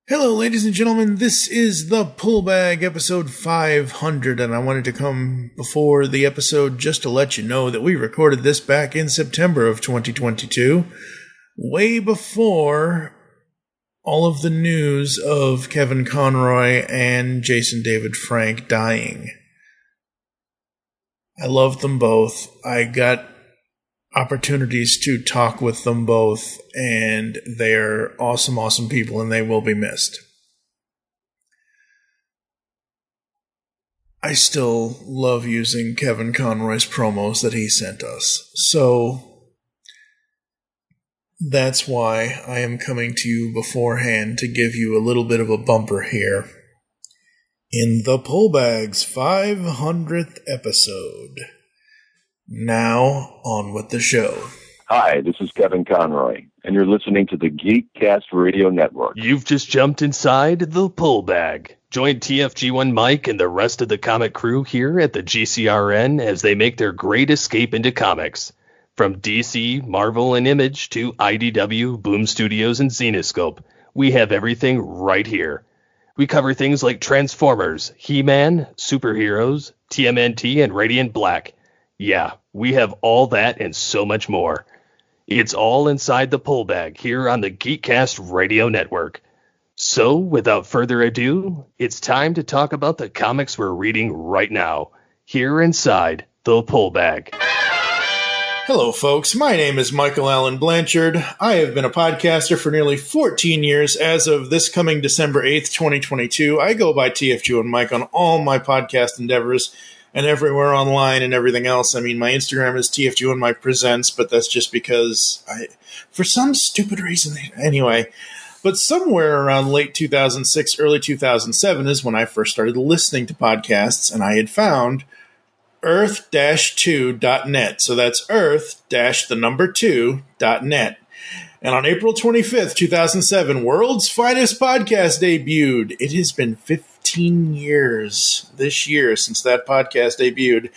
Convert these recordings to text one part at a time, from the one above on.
Hello, ladies and gentlemen. This is the Pullbag episode 500, and I wanted to come before the episode just to let you know that we recorded this back in September of 2022, way before all of the news of Kevin Conroy and Jason David Frank dying. I love them both. I got opportunities to talk with them both, and they're awesome people, and they will be missed. I still love using Kevin Conroy's promos that he sent us, so that's why I am coming to you beforehand to give you a little bit of a bumper here in the Pullbag's 500th episode. Now, on with the show. Hi, this is Kevin Conroy, and you're listening to the Geek Radio Network. You've just jumped inside the Pullbag. Join TFG1 Mike and the rest of the comic crew here at the GCRN as they make their great escape into comics. From DC, Marvel, and Image to IDW, Boom Studios, and Zenescope, we have everything right here. We cover things like Transformers, He-Man, superheroes, TMNT, and Radiant Black. Yeah, we have all that and so much more. It's all inside the Pullbag here on the Geekcast Radio Network. So, without further ado, it's time to talk about the comics we're reading right now, here inside the Pullbag. Hello, folks. My name is Michael Allen Blanchard. I have been a podcaster for nearly 14 years. As of this coming December 8th, 2022, I go by TFG and Mike on all my podcast endeavors and everywhere online and everything else. I mean, my Instagram is TFG and Mike Presents, but that's just because for some stupid reason, anyway. But somewhere around late 2006, early 2007 is when I first started listening to podcasts, and I had found earth-2.net. So that's earth-2.net. And on April 25th, 2007, World's Finest Podcast debuted. It has been 15 years this year since that podcast debuted.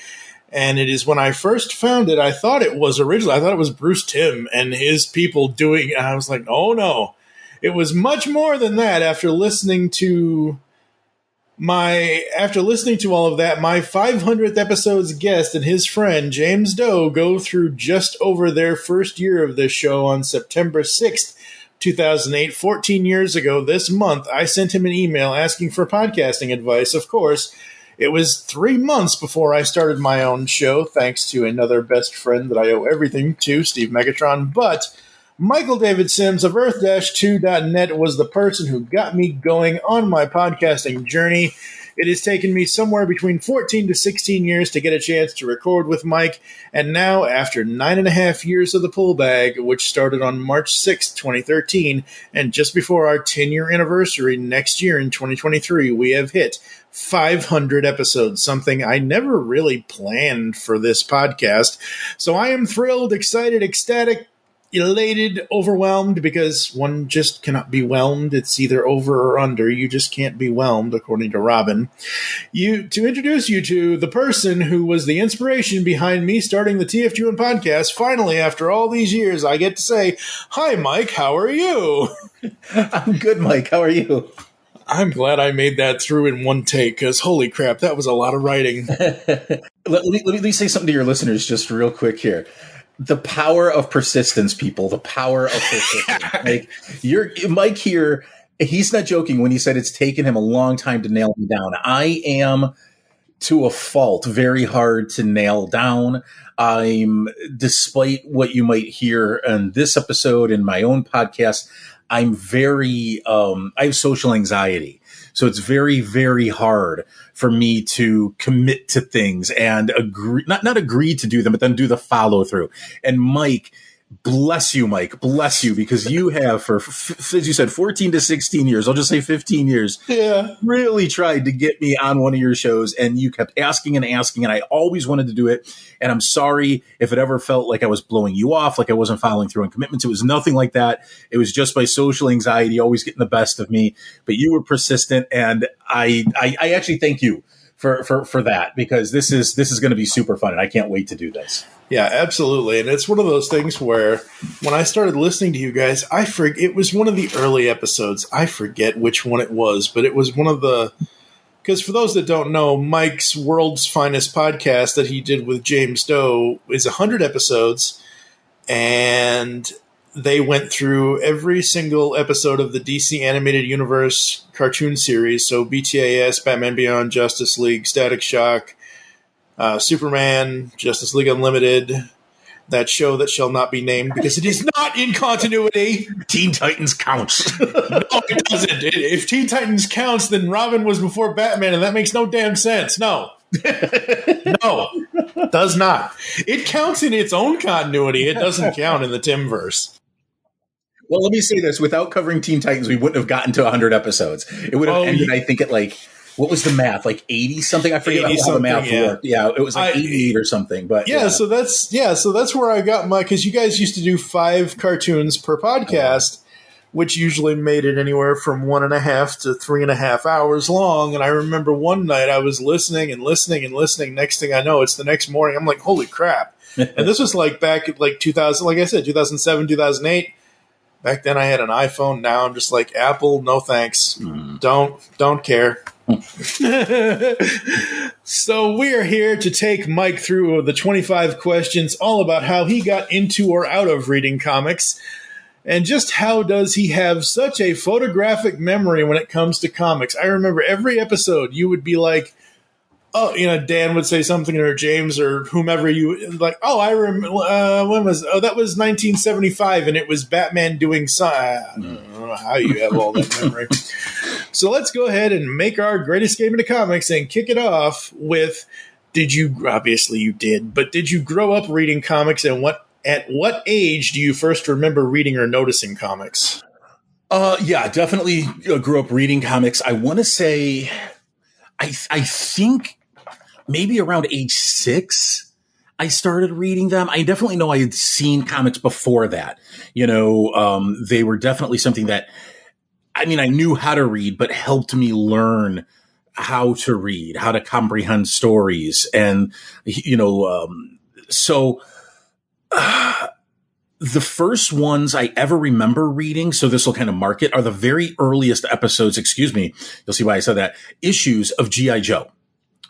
And it is when I first found it, I thought it was original. I thought it was Bruce Timm and his people doing, and I was like, oh no. It was much more than that. After listening to all of that, my 500th episode's guest and his friend, James Doe, go through just over their first year of this show on September 6th, 2008. 14 years ago this month, I sent him an email asking for podcasting advice. Of course, it was 3 months before I started my own show, thanks to another best friend that I owe everything to, Steve Megatron. But Michael David Sims of earth-2.net was the person who got me going on my podcasting journey. It has taken me somewhere between 14 to 16 years to get a chance to record with Mike, and now, after 9.5 years of the Pullbag, which started on March 6, 2013, and just before our 10-year anniversary next year in 2023, we have hit 500 episodes, something I never really planned for this podcast. So I am thrilled, excited, ecstatic, elated, overwhelmed, because one just cannot be whelmed. It's either over or under. You just can't be whelmed, according to Robin. To introduce you to the person who was the inspiration behind me starting the TFG1 podcast. Finally, after all these years, I get to say, hi, Mike, how are you? I'm good, Mike. How are you? I'm glad I made that through in one take, because holy crap, that was a lot of writing. Let me say something to your listeners just real quick here. The power of persistence, people. The power of persistence. Like, Mike here, he's not joking when he said it's taken him a long time to nail me down. I am, to a fault, very hard to nail down. Despite what you might hear in this episode in my own podcast, I'm very, I have social anxiety. So it's very, very hard for me to commit to things and agree, not agree to do them, but then do the follow through. And Mike, bless you, because you have, for, as you said, 14 to 16 years, I'll just say 15 years, really tried to get me on one of your shows, and you kept asking, and I always wanted to do it. And I'm sorry if it ever felt like I was blowing you off, like I wasn't following through on commitments. It was nothing like that. It was just my social anxiety always getting the best of me. But you were persistent, and I actually thank you for that, because this is going to be super fun, and I can't wait to do this. Yeah, absolutely. And it's one of those things where when I started listening to you guys, it was one of the early episodes. I forget which one it was, but it was one of the, because for those that don't know, Mike's World's Finest podcast that he did with James Doe is 100 episodes, and they went through every single episode of the DC Animated Universe cartoon series. So BTAS, Batman Beyond, Justice League, Static Shock, Superman, Justice League Unlimited, that show that shall not be named because it is not in continuity. Teen Titans counts. No, it doesn't. If Teen Titans counts, then Robin was before Batman, and that makes no damn sense. No. No, does not. It counts in its own continuity. It doesn't count in the Timverse. Well, let me say this. Without covering Teen Titans, we wouldn't have gotten to 100 episodes. It would have ended, I think, at like, what was the math? Like 80 something? I forget how the math worked. Yeah, it was like 88 or something. But so that's where I got my, because you guys used to do 5 cartoons per podcast, which usually made it anywhere from 1.5 to 3.5 hours long. And I remember one night I was listening and listening and listening. Next thing I know, it's the next morning. I'm like, holy crap. And this was like back at like 2000, like I said, 2007, 2008. Back then I had an iPhone. Now I'm just like, Apple, no thanks. Don't care. So we're here to take Mike through the 25 questions all about how he got into or out of reading comics, and just how does he have such a photographic memory when it comes to comics. I remember every episode you would be like, oh, Dan would say something, or James, or whomever, you like, oh, I remember, that was 1975, and it was Batman doing I don't know how you have all that memory. So let's go ahead and make our great escape into comics and kick it off with, obviously you did, but did you grow up reading comics, and at what age do you first remember reading or noticing comics? Yeah, definitely grew up reading comics. I want to say, I think maybe around age 6, I started reading them. I definitely know I had seen comics before that. They were definitely something that, I knew how to read, but helped me learn how to read, how to comprehend stories. And, the first ones I ever remember reading, so this will kind of mark it, are the very earliest episodes, you'll see why I said that, issues of G.I. Joe,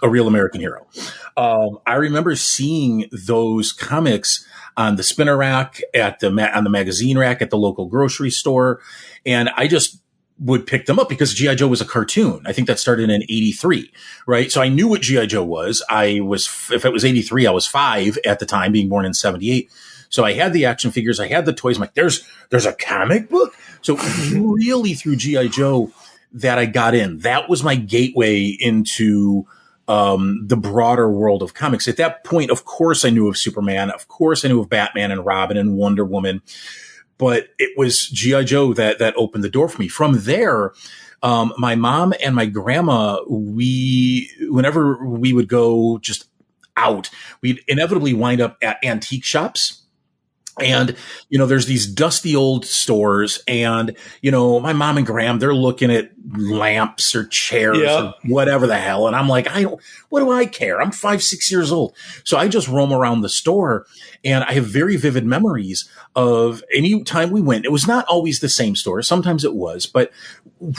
A Real American Hero. I remember seeing those comics on the spinner rack, on the magazine rack at the local grocery store, and I just would pick them up because G.I. Joe was a cartoon. I think that started in 83, right? So I knew what G.I. Joe was. If it was 83, I was 5 at the time, being born in 78. So I had the action figures, I had the toys. I'm like, there's a comic book. So really through G.I. Joe that I got in. That was my gateway into the broader world of comics. At that point, of course, I knew of Superman. Of course, I knew of Batman and Robin and Wonder Woman. But it was G.I. Joe that opened the door for me. From there, my mom and my grandma, whenever we would go just out, we'd inevitably wind up at antique shops. And, there's these dusty old stores, and, my mom and Graham, they're looking at lamps or chairs or whatever the hell. And I'm like, what do I care? I'm 5, 6 years old. So I just roam around the store, and I have very vivid memories of any time we went. It was not always the same store. Sometimes it was, but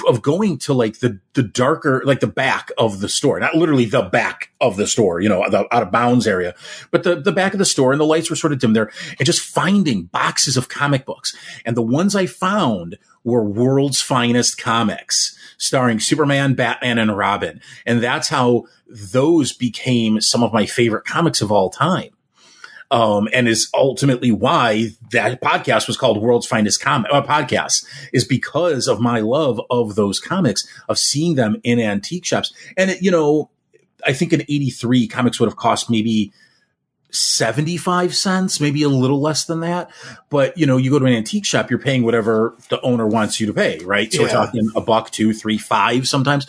of going to like the darker, like the back of the store, not literally the back of the store, the out of bounds area, but the back of the store, and the lights were sort of dim there, and just finding boxes of comic books. And the ones I found were World's Finest comics starring Superman, Batman, and Robin. And that's how those became some of my favorite comics of all time. And is ultimately why that podcast was called World's Finest Podcast, is because of my love of those comics, of seeing them in antique shops. And, I think in 83, comics would have cost maybe 75 cents, maybe a little less than that. But, you go to an antique shop, you're paying whatever the owner wants you to pay, right? So we're talking $1, $2, $3, $5 sometimes.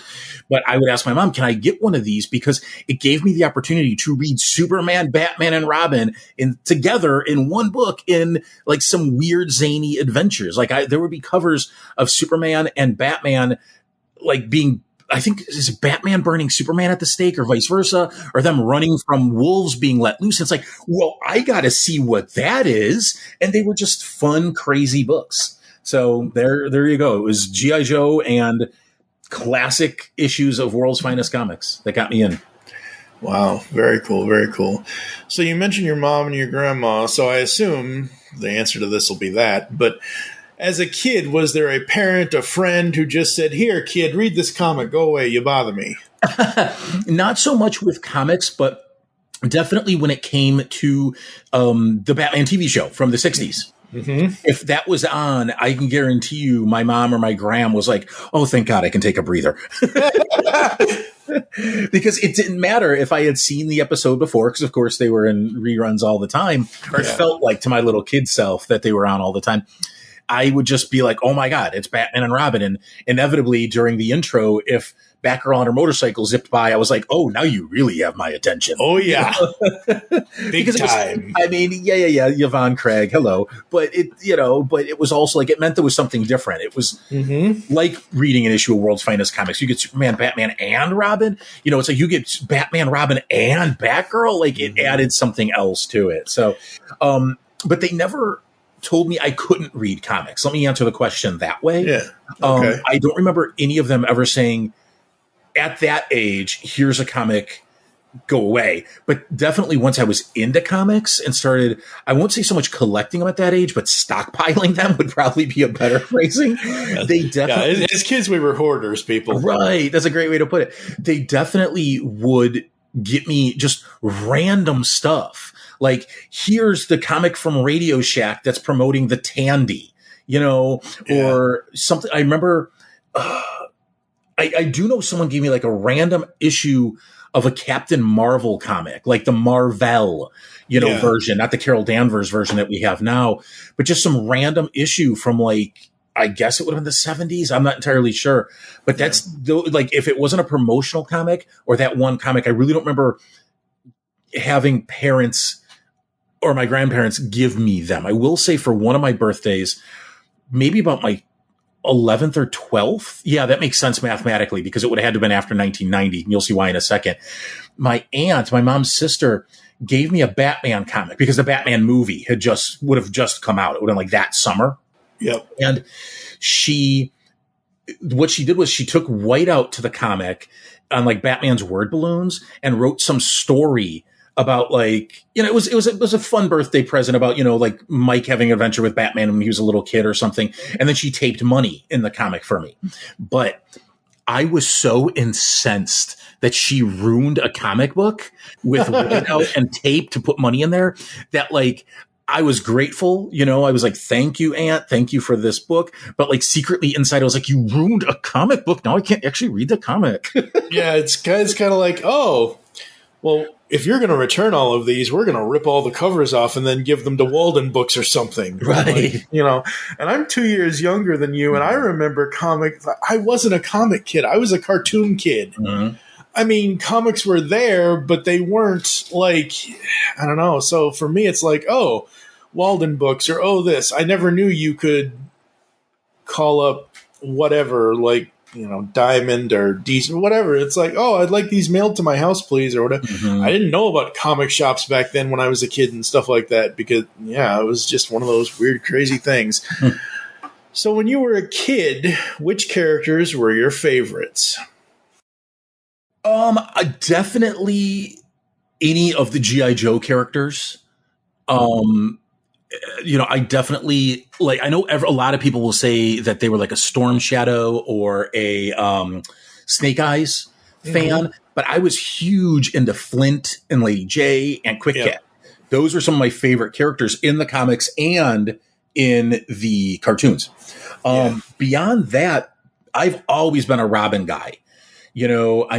But I would ask my mom, can I get one of these? Because it gave me the opportunity to read Superman, Batman, and Robin together in one book in like some weird zany adventures. Like there would be covers of Superman and Batman like being I think is it Batman burning Superman at the stake or vice versa, or them running from wolves being let loose. It's like, well, I got to see what that is. And they were just fun, crazy books. So there you go. It was G.I. Joe and classic issues of World's Finest Comics that got me in. Wow. Very cool. Very cool. So you mentioned your mom and your grandma. So I assume the answer to this will be that. But as a kid, was there a parent, a friend who just said, here, kid, read this comic. Go away. You bother me. Not so much with comics, but definitely when it came to the Batman TV show from the 60s. Mm-hmm. If that was on, I can guarantee you my mom or my gram was like, oh, thank God I can take a breather. Because it didn't matter if I had seen the episode before, because of course they were in reruns all the time, or it felt like to my little kid self that they were on all the time. I would just be like, oh my God, it's Batman and Robin. And inevitably during the intro, if Batgirl on her motorcycle zipped by, I was like, oh, now you really have my attention. Oh, yeah. Big time. Yeah. Yvonne Craig, hello. But it was also like, it meant there was something different. It was like reading an issue of World's Finest Comics. You get Superman, Batman, and Robin. It's like you get Batman, Robin, and Batgirl. Like it added something else to it. So, but they never told me I couldn't read comics. Let me answer the question that way. Yeah. Okay. I don't remember any of them ever saying, at that age, here's a comic, go away. But definitely once I was into comics and started, I won't say so much collecting them at that age, but stockpiling them would probably be a better phrasing. They definitely, yeah, as kids, we were hoarders, people. Right. That's a great way to put it. They definitely would get me just random stuff. Like, here's the comic from Radio Shack that's promoting the Tandy, or something. I remember, I do know someone gave me like a random issue of a Captain Marvel comic, like the Marvel, version, not the Carol Danvers version that we have now, but just some random issue from like, I guess it would have been the 70s. I'm not entirely sure, but that's like, if it wasn't a promotional comic or that one comic, I really don't remember having parents or my grandparents give me them. I will say for one of my birthdays, maybe about my 11th or 12th. Yeah, that makes sense mathematically because it would have had to have been after 1990. And you'll see why in a second. My aunt, my mom's sister, gave me a Batman comic because the Batman movie would have just come out. It would have been like that summer. Yep. And what she did was she took white out to the comic on like Batman's word balloons and wrote some story about like, it was a fun birthday present about, like Mike having an adventure with Batman when he was a little kid or something. And then she taped money in the comic for me. But I was so incensed that she ruined a comic book with white out and tape to put money in there that like, I was grateful, I was like, thank you, Aunt. Thank you for this book. But like secretly inside, I was like, you ruined a comic book. Now I can't actually read the comic. Yeah. It's kind of like, oh, well, if you're going to return all of these, we're going to rip all the covers off and then give them to Walden Books or something. Right. Like, and I'm 2 years younger than you. And I remember comics. I wasn't a comic kid. I was a cartoon kid. Mm-hmm. I mean, comics were there, but they weren't like, I don't know. So for me, it's like, oh, Walden Books or, oh, this. I never knew you could call up whatever, like, Diamond or Decent, whatever. It's like, oh, I'd like these mailed to my house, please, or whatever. Mm-hmm. I didn't know about comic shops back then when I was a kid and stuff like that because, it was just one of those weird, crazy things. So when you were a kid, which characters were your favorites? Definitely any of the G.I. Joe characters. I definitely like, I know a lot of people will say that they were like a Storm Shadow or a Snake Eyes fan, but I was huge into Flint and Lady J and Quick Cat. Those were some of my favorite characters in the comics and in the cartoons. Beyond that, I've always been a Robin guy. Nowadays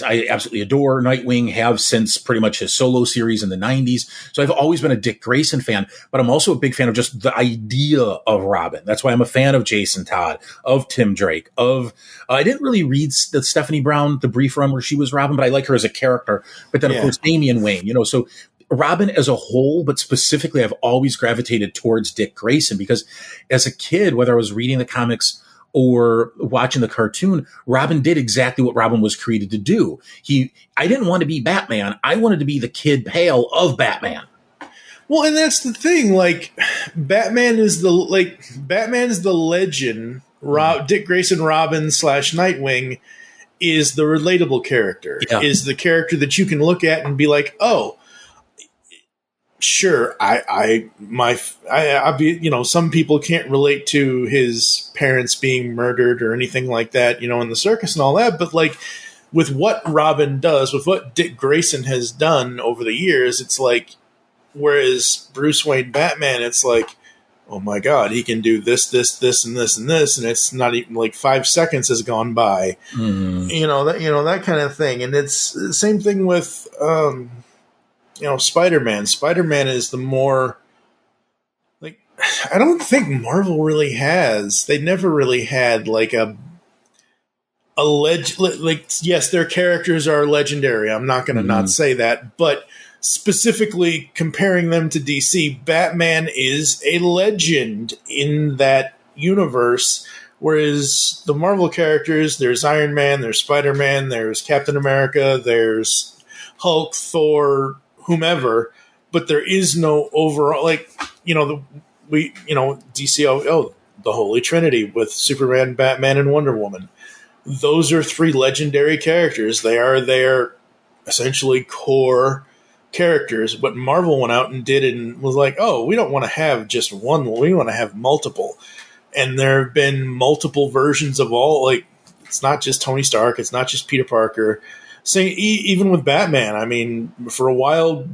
I absolutely adore Nightwing, have since pretty much his solo series in the 90s. So I've always been a Dick Grayson fan, but I'm also a big fan of just the idea of Robin. That's why I'm a fan of Jason Todd, of Tim Drake, I didn't really read the Stephanie Brown, the brief run where she was Robin, but I like her as a character. But then of course, Damian Wayne, so Robin as a whole, but specifically I've always gravitated towards Dick Grayson because as a kid, whether I was reading the comics or watching the cartoon, Robin did exactly what Robin was created to do. I didn't want to be Batman. I wanted to be the Kid Pale of Batman. Well, and that's the thing. Like, Batman's the legend. Dick Grayson Robin / Nightwing is the relatable character. Yeah. Is the character that you can look at and be like, oh, sure, some people can't relate to his parents being murdered or anything like that, in the circus and all that. But like, with what Robin does, with what Dick Grayson has done over the years, it's like, whereas Bruce Wayne Batman, it's like, oh my God, he can do this, this, this, and this, and this, and it's not even like 5 seconds has gone by, that kind of thing. And it's the same thing with, Spider-Man. Spider-Man is the more, like, I don't think Marvel really has. They never really had like yes, their characters are legendary. I'm not going to not say that, but specifically comparing them to DC, Batman is a legend in that universe, whereas the Marvel characters, there's Iron Man, there's Spider-Man, there's Captain America, there's Hulk, Thor, whomever, but there is no overall, DC, the Holy Trinity with Superman, Batman, and Wonder Woman. Those are 3 legendary characters. They are their essentially core characters, but Marvel went out and did it and was like, oh, we don't want to have just one, we want to have multiple. And there have been multiple versions of all, like, it's not just Tony Stark, it's not just Peter Parker. Even with Batman, I mean, for a while,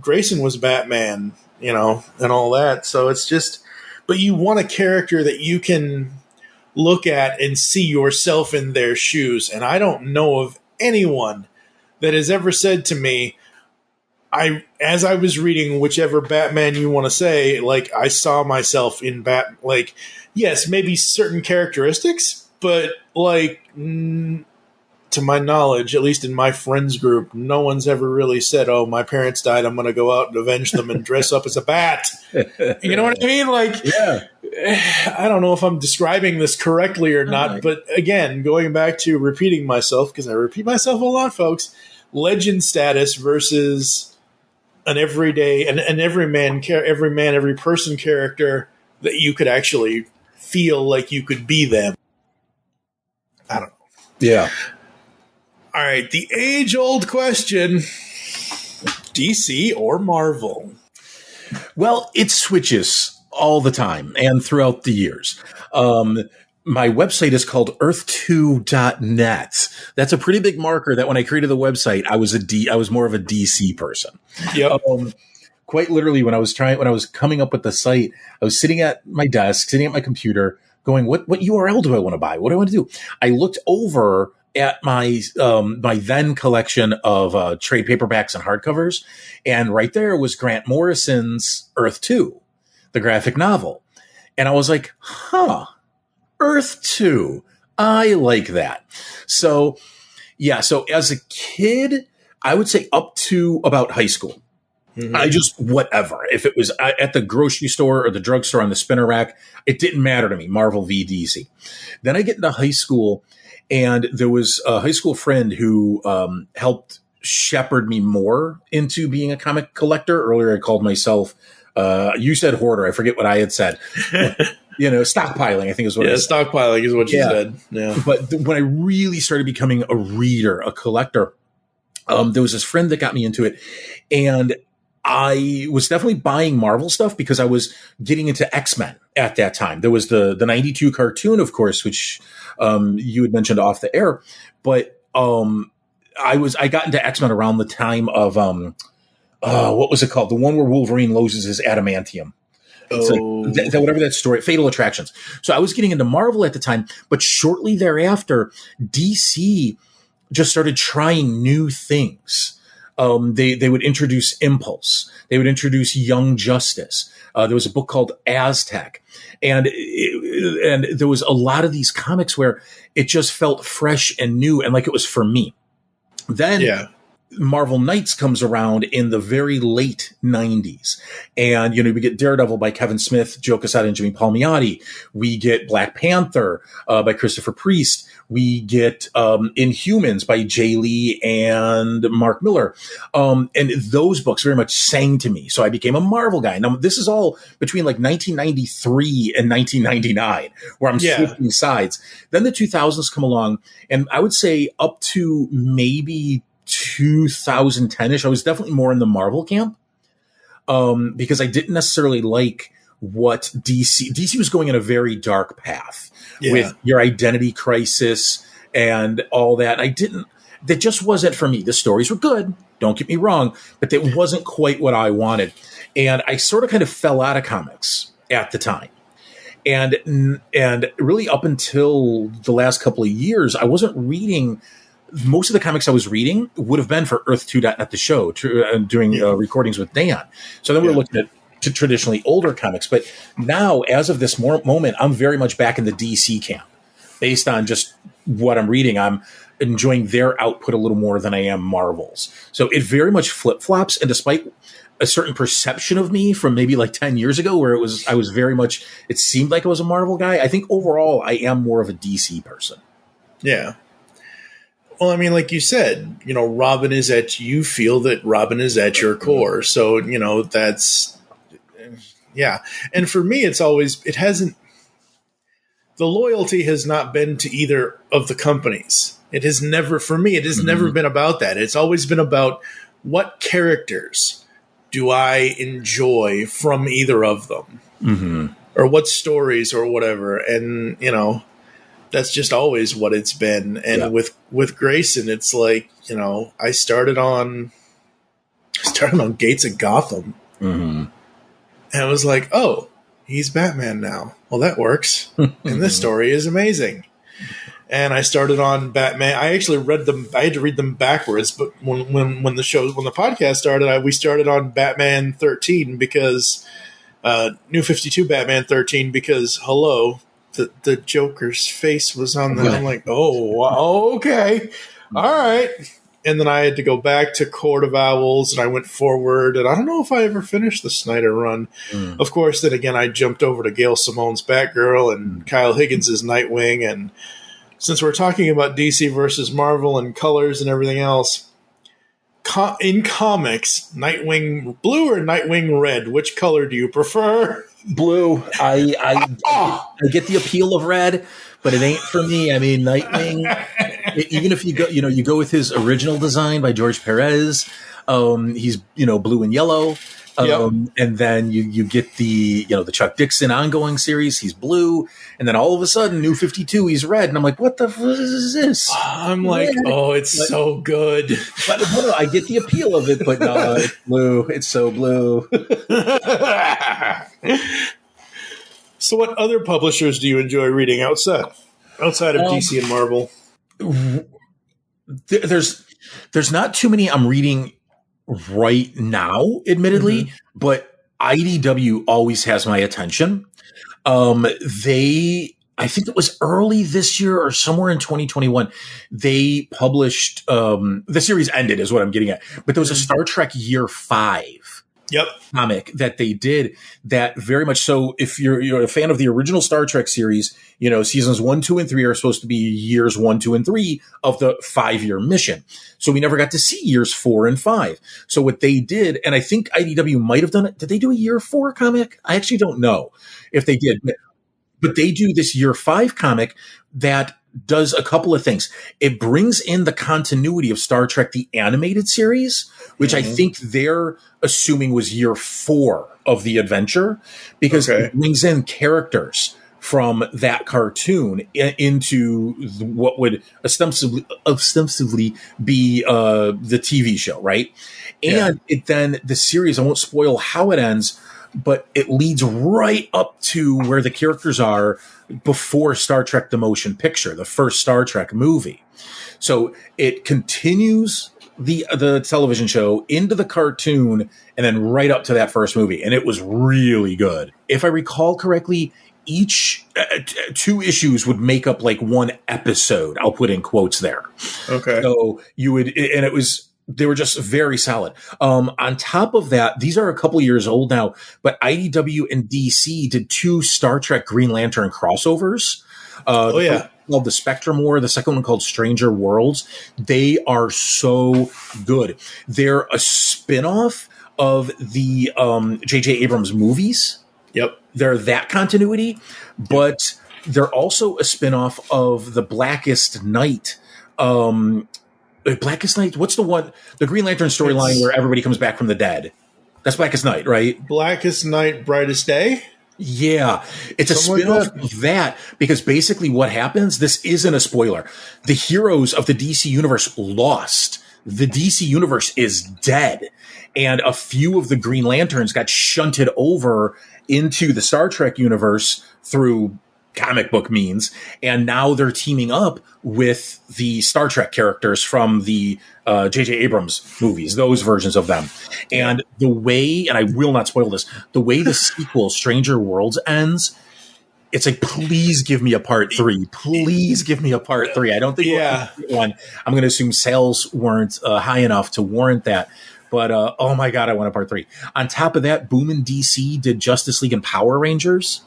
Grayson was Batman, and all that. So it's just, but you want a character that you can look at and see yourself in their shoes. And I don't know of anyone that has ever said to me, as I was reading whichever Batman you want to say, like, I saw myself in like, yes, maybe certain characteristics, but like, to my knowledge, at least in my friends group, no one's ever really said, oh, my parents died, I'm going to go out and avenge them and dress up as a bat. You know what I mean? Like, yeah. I don't know if I'm describing this correctly or not, but again, going back to repeating myself, because I repeat myself a lot, folks, legend status versus an everyday, every person character that you could actually feel like you could be them. I don't know. Yeah. All right, the age-old question, DC or Marvel? Well, it switches all the time and throughout the years. My website is called earth2.net. That's a pretty big marker that when I created the website, I was more of a DC person. Yep. Quite literally, when I was coming up with the site, I was sitting at my desk, sitting at my computer, going, what URL do I want to buy? What do I want to do? I looked over at my then collection of trade paperbacks and hardcovers, and right there was Grant Morrison's Earth 2, the graphic novel. And I was like, Earth 2. I like that. So, yeah, so as a kid, I would say up to about high school. Mm-hmm. I just, whatever. If it was at the grocery store or the drugstore on the spinner rack, it didn't matter to me, Marvel v. DC. Then I get into high school, and there was a high school friend who helped shepherd me more into being a comic collector. Earlier, I called myself, you said hoarder. I forget what I had said. Stockpiling, I think is what it is. Stockpiling is what you said. Yeah. But when I really started becoming a reader, a collector, there was this friend that got me into it. And I was definitely buying Marvel stuff because I was getting into X-Men at that time. There was the 92 cartoon, of course, which you had mentioned off the air. But I got into X-Men around the time of what was it called? The one where Wolverine loses his adamantium. It's whatever that story, Fatal Attractions. So I was getting into Marvel at the time, but shortly thereafter, DC just started trying new things. They would introduce Impulse. They would introduce Young Justice. There was a book called Aztec. And there was a lot of these comics where it just felt fresh and new and like it was for me. Then Marvel Knights comes around in the very late 90s. And, we get Daredevil by Kevin Smith, Joe Quesada, and Jimmy Palmiotti. We get Black Panther by Christopher Priest. We get Inhumans by Jay Lee and Mark Miller. And those books very much sang to me. So I became a Marvel guy. Now, this is all between like 1993 and 1999, where I'm switching sides. Then the 2000s come along, and I would say up to maybe 2010-ish, I was definitely more in the Marvel camp, because I didn't necessarily like what DC was going in a very dark path with your identity crisis and all that. That just wasn't for me. The stories were good, don't get me wrong, but it wasn't quite what I wanted. And I sort of kind of fell out of comics at the time. And really up until the last couple of years, I wasn't reading. Most of the comics I was reading would have been for Earth2.net, the show, doing recordings with Dan. So then we were looking at traditionally older comics. But now, as of this moment, I'm very much back in the DC camp. Based on just what I'm reading, I'm enjoying their output a little more than I am Marvel's. So it very much flip-flops. And despite a certain perception of me from maybe like 10 years ago, where I was very much, it seemed like I was a Marvel guy, I think overall I am more of a DC person. Yeah. Well, I mean, like you said, Robin is you feel that Robin is at your core. So, that's, And for me, the loyalty has not been to either of the companies. It has never been about that. It's always been about what characters do I enjoy from either of them, or what stories or whatever. And, that's just always what it's been. And with Grayson, it's like, I started on Gates of Gotham. And it was like, oh, he's Batman now. Well, that works. And this story is amazing. And I started on Batman. I actually read them. I had to read them backwards. But when the podcast started, we started on Batman 13 because New 52 Batman 13 because the Joker's face was on the. I'm like, oh, okay, all right. And then I had to go back to Court of Owls, and I went forward. And I don't know if I ever finished the Snyder run. Of course, then again, I jumped over to Gail Simone's Batgirl and Kyle Higgins' Nightwing. And since we're talking about DC versus Marvel and colors and everything else, in comics, Nightwing blue or Nightwing red, which color do you prefer? Blue. I get the appeal of red, but it ain't for me. I mean, Nightwing, even if you go with his original design by George Perez, he's, blue and yellow. And then you get the Chuck Dixon ongoing series, he's blue. And then all of a sudden, New 52, he's red. And I'm like, what the fuck is this? I'm like, it's so good. But I get the appeal of it, but no, it's blue. It's so blue. So what other publishers do you enjoy reading outside of DC and Marvel? There's not too many I'm reading right now, admittedly, but IDW always has my attention. I think it was early this year or somewhere in 2021, they published, the series ended is what I'm getting at, but there was a Star Trek Year 5 comic that they did that very much so. If you're a fan of the original Star Trek series, seasons 1, 2, and 3 are supposed to be years 1, 2, and 3 of the 5-year mission. So we never got to see years 4 and 5. So what they did, and I think IDW might have done it. Did they do a Year 4 comic? I actually don't know if they did, but they do this Year 5 comic that does a couple of things. It brings in the continuity of Star Trek, the animated series, which I think they're assuming was Year 4 of the adventure, because it brings in characters from that cartoon into what would ostensibly be the TV show, right? And then the series, I won't spoil how it ends, but it leads right up to where the characters are before Star Trek The Motion Picture, the first Star Trek movie. So it continues the television show into the cartoon and then right up to that first movie. And it was really good. If I recall correctly, each 2 issues would make up like one episode. I'll put in quotes there. Okay. So you would, and it was They were just very solid. On top of that, these are a couple years old now, but IDW and DC did 2 Star Trek Green Lantern crossovers. Oh, The yeah. first one called the Spectrum War, the second one called Stranger Worlds. They are so good. They're a spin-off of the J.J. Abrams movies. Yep. They're that continuity, but they're also a spin-off of the Blackest Night. Blackest Night, what's the one? The Green Lantern storyline where everybody comes back from the dead. That's Blackest Night, right? Blackest Night, Brightest Day? Yeah. It's a spin-off of that because basically what happens, this isn't a spoiler. The heroes of the DC universe lost. The DC universe is dead. And a few of the Green Lanterns got shunted over into the Star Trek universe through comic book means, and now they're teaming up with the Star Trek characters from the J.J. Abrams movies, those versions of them. And the way, and I will not spoil this, the way the sequel, Stranger Worlds, ends, it's like, please give me a part 3. Please give me a part 3. I don't think we'll get one. I'm going to assume sales weren't high enough to warrant that. But, oh my God, I want a part 3. On top of that, Boom and DC did Justice League and Power Rangers.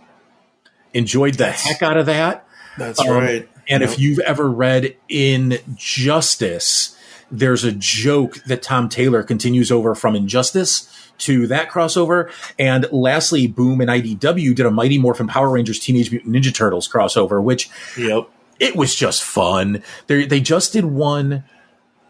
Enjoyed the heck out of that. That's right. And if you've ever read Injustice, there's a joke that Tom Taylor continues over from Injustice to that crossover. And lastly, Boom and IDW did a Mighty Morphin Power Rangers Teenage Mutant Ninja Turtles crossover, which it was just fun. They just did one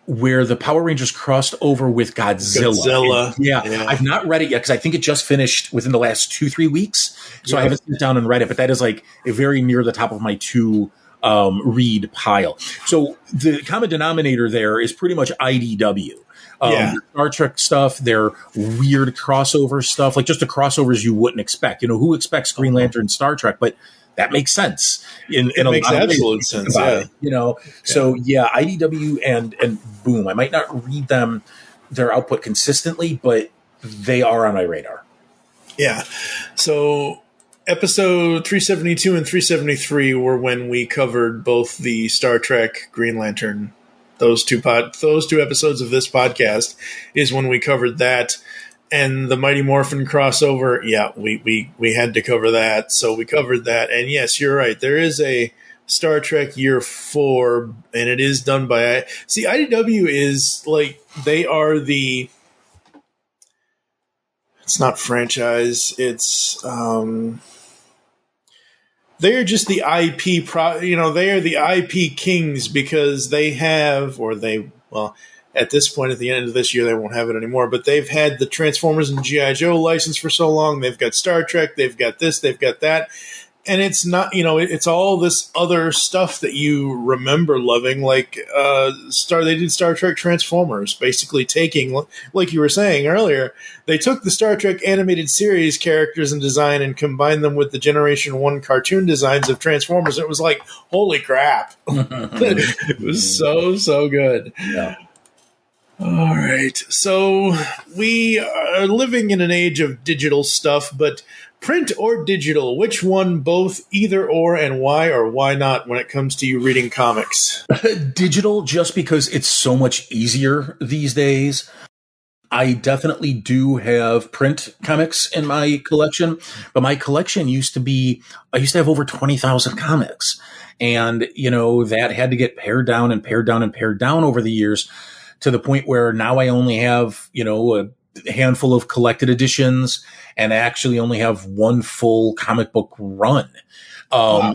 where the Power Rangers crossed over with Godzilla. And, I've not read it yet because I think it just finished within the last 2-3 weeks. So I haven't sat down and read it, but that is like a very near the top of my to read pile. So the common denominator there is pretty much IDW. Star Trek stuff, their weird crossover stuff, like just the crossovers you wouldn't expect. You know, who expects Green Lantern Star Trek? But that makes sense. It makes absolute sense. You know, so IDW and Boom. I might not read their output consistently, but they are on my radar. Yeah. So episode 372 and 373 were when we covered both the Star Trek Green Lantern. Those two episodes of this podcast is when we covered that. And the Mighty Morphin crossover, we had to cover that, so we covered that. And yes, you're right. There is a Star Trek Year 4, and it is done by... See, IDW is like, they are the... It's not franchise, it's... They are just the IP... they are the IP kings because they have, at this point, at the end of this year, they won't have it anymore. But they've had the Transformers and G.I. Joe license for so long. They've got Star Trek. They've got this. They've got that. And it's not, it's all this other stuff that you remember loving. Like they did Star Trek Transformers, basically taking, like you were saying earlier, they took the Star Trek animated series characters and design and combined them with the Generation 1 cartoon designs of Transformers. It was like, holy crap. It was so good. Yeah. All right. So we are living in an age of digital stuff, but print or digital, which one, both, either or, and why or why not when it comes to you reading comics? Digital, just because it's so much easier these days. I definitely do have print comics in my collection, but my collection used to have over 20,000 comics. And, that had to get pared down and pared down and pared down over the years, to the point where now I only have, a handful of collected editions and I actually only have one full comic book run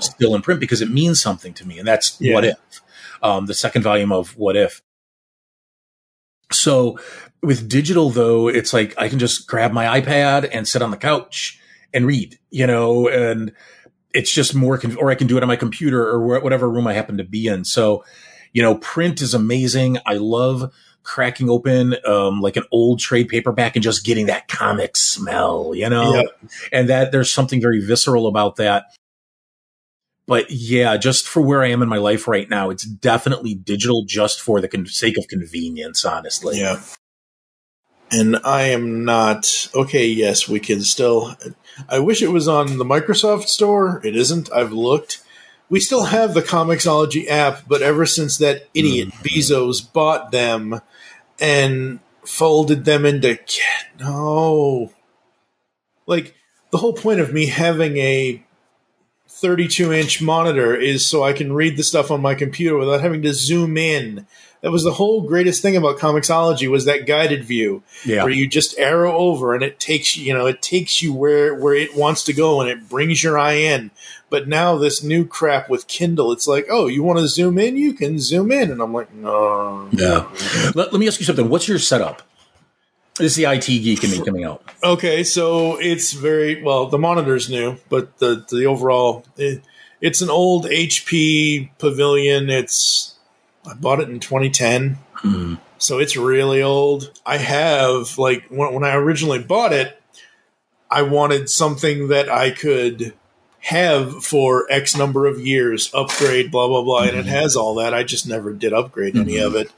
still in print because it means something to me. And that's What If, the second volume of What If. So with digital, though, it's like I can just grab my iPad and sit on the couch and read, and it's just more, or I can do it on my computer or whatever room I happen to be in. So, print is amazing. I love cracking open like an old trade paperback and just getting that comic smell, and that there's something very visceral about that. But just for where I am in my life right now, it's definitely digital just for the sake of convenience, honestly. Yeah. And I am not... Okay, yes, we can still... I wish it was on the Microsoft Store. It isn't. I've looked. We still have the Comixology app, but ever since that idiot Bezos bought them and folded them into no. Like, the whole point of me having a 32-inch monitor is so I can read the stuff on my computer without having to zoom in. That was the whole greatest thing about Comixology, was that guided view, where you just arrow over and it takes you where it wants to go, and it brings your eye in. But now this new crap with Kindle, it's like, oh, you want to zoom in? You can zoom in. And I'm like, no. Yeah. Let me ask you something. What's your setup? This is the IT geek in me coming out. Okay, so it's the monitor's new, but the overall, it's an old HP Pavilion. I bought it in 2010, so it's really old. I have, like, when I originally bought it, I wanted something that I could have for X number of years, upgrade, blah, blah, blah, and it has all that. I just never did upgrade any of it.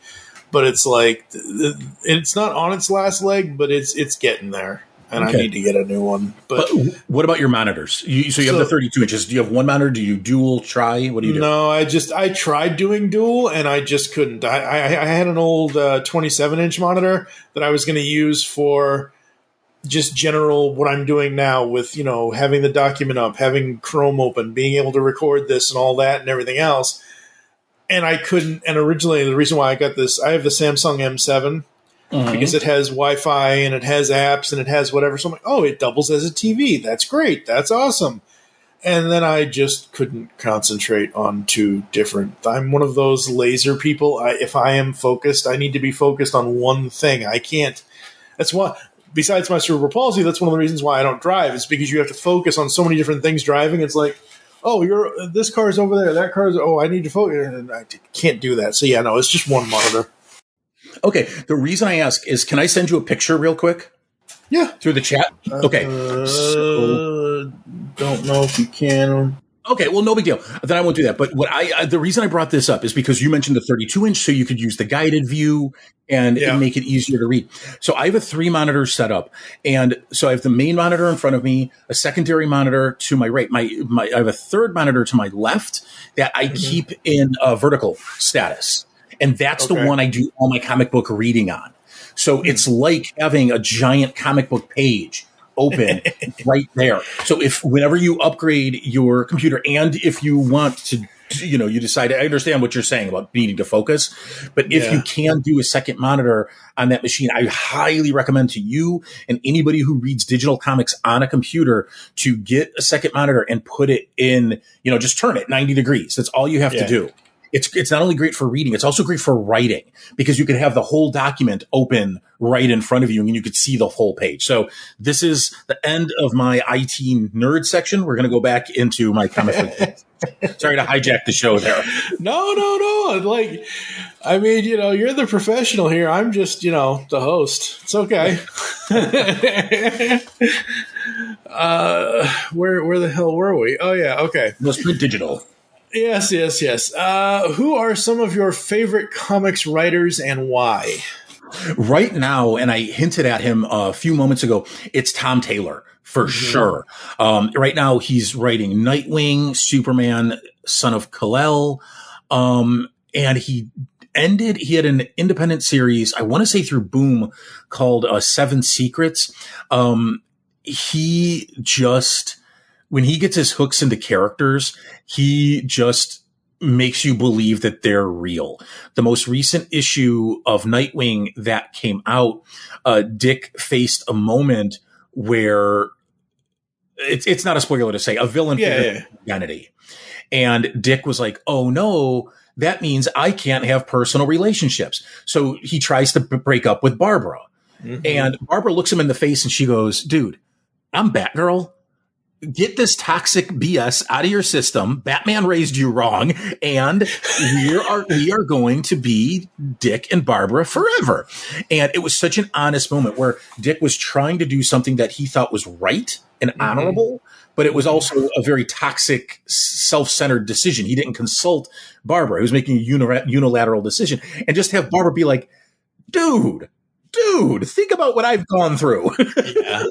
But it's like, it's not on its last leg, but it's getting there. And I need to get a new one. But what about your monitors? So you have the 32 inches. Do you have one monitor? Do you dual, tri? What do you do? No, I tried doing dual, and I just couldn't. I had an old 27-inch monitor that I was going to use for just general what I'm doing now with, having the document up, having Chrome open, being able to record this and all that and everything else. And I couldn't. And originally, the reason why I got this, I have the Samsung M7 because it has Wi-Fi and it has apps and it has whatever. So I'm like, oh, it doubles as a TV. That's great. That's awesome. And then I just couldn't concentrate on two different. I'm one of those laser people. If I am focused, I need to be focused on one thing. I can't. That's why. Besides my cerebral palsy, that's one of the reasons why I don't drive. Is because you have to focus on so many different things driving. It's like, oh, this car's over there. That car's. Oh, I need to focus. And I can't do that. So yeah, no, it's just one monitor. Okay. The reason I ask is, can I send you a picture real quick? Yeah, through the chat. Okay. Don't know if you can. Okay, well, no big deal. Then I won't do that. But the reason I brought this up is because you mentioned the 32-inch, so you could use the guided view and make it easier to read. So I have a 3-monitor setup, and so I have the main monitor in front of me, a secondary monitor to my right. I have a third monitor to my left that I keep in vertical status, and that's the one I do all my comic book reading on. So it's like having a giant comic book page open right there. So whenever you upgrade your computer, and if you want to, you decide, I understand what you're saying about needing to focus, but if you can do a second monitor on that machine, I highly recommend to you and anybody who reads digital comics on a computer to get a second monitor and put it in, just turn it 90 degrees. That's all you have to do. It's not only great for reading, it's also great for writing, because you could have the whole document open right in front of you and you could see the whole page. So this is the end of my IT nerd section. We're going to go back into my comic book. Sorry to hijack the show there. No. Like, I mean, you're the professional here. I'm just, the host. It's okay. Where the hell were we? Oh yeah. Okay. Let's put digital. Yes. Who are some of your favorite comics writers and why? Right now, and I hinted at him a few moments ago, it's Tom Taylor for sure. Right now, he's writing Nightwing, Superman, Son of Kal-El, and he had an independent series, I want to say through Boom, called 7 Secrets. He just... when he gets his hooks into characters, he just makes you believe that they're real. The most recent issue of Nightwing that came out, Dick faced a moment where it's not a spoiler to say a villain figured out identity. And Dick was like, oh no, that means I can't have personal relationships. So he tries to break up with Barbara. And Barbara looks him in the face and she goes, dude, I'm Batgirl. Get this toxic BS out of your system. Batman raised you wrong, and we are going to be Dick and Barbara forever. And it was such an honest moment where Dick was trying to do something that he thought was right and honorable, but it was also a very toxic, self-centered decision. He didn't consult Barbara. He was making a unilateral decision. And just have Barbara be like, dude, dude, think about what I've gone through. Yeah.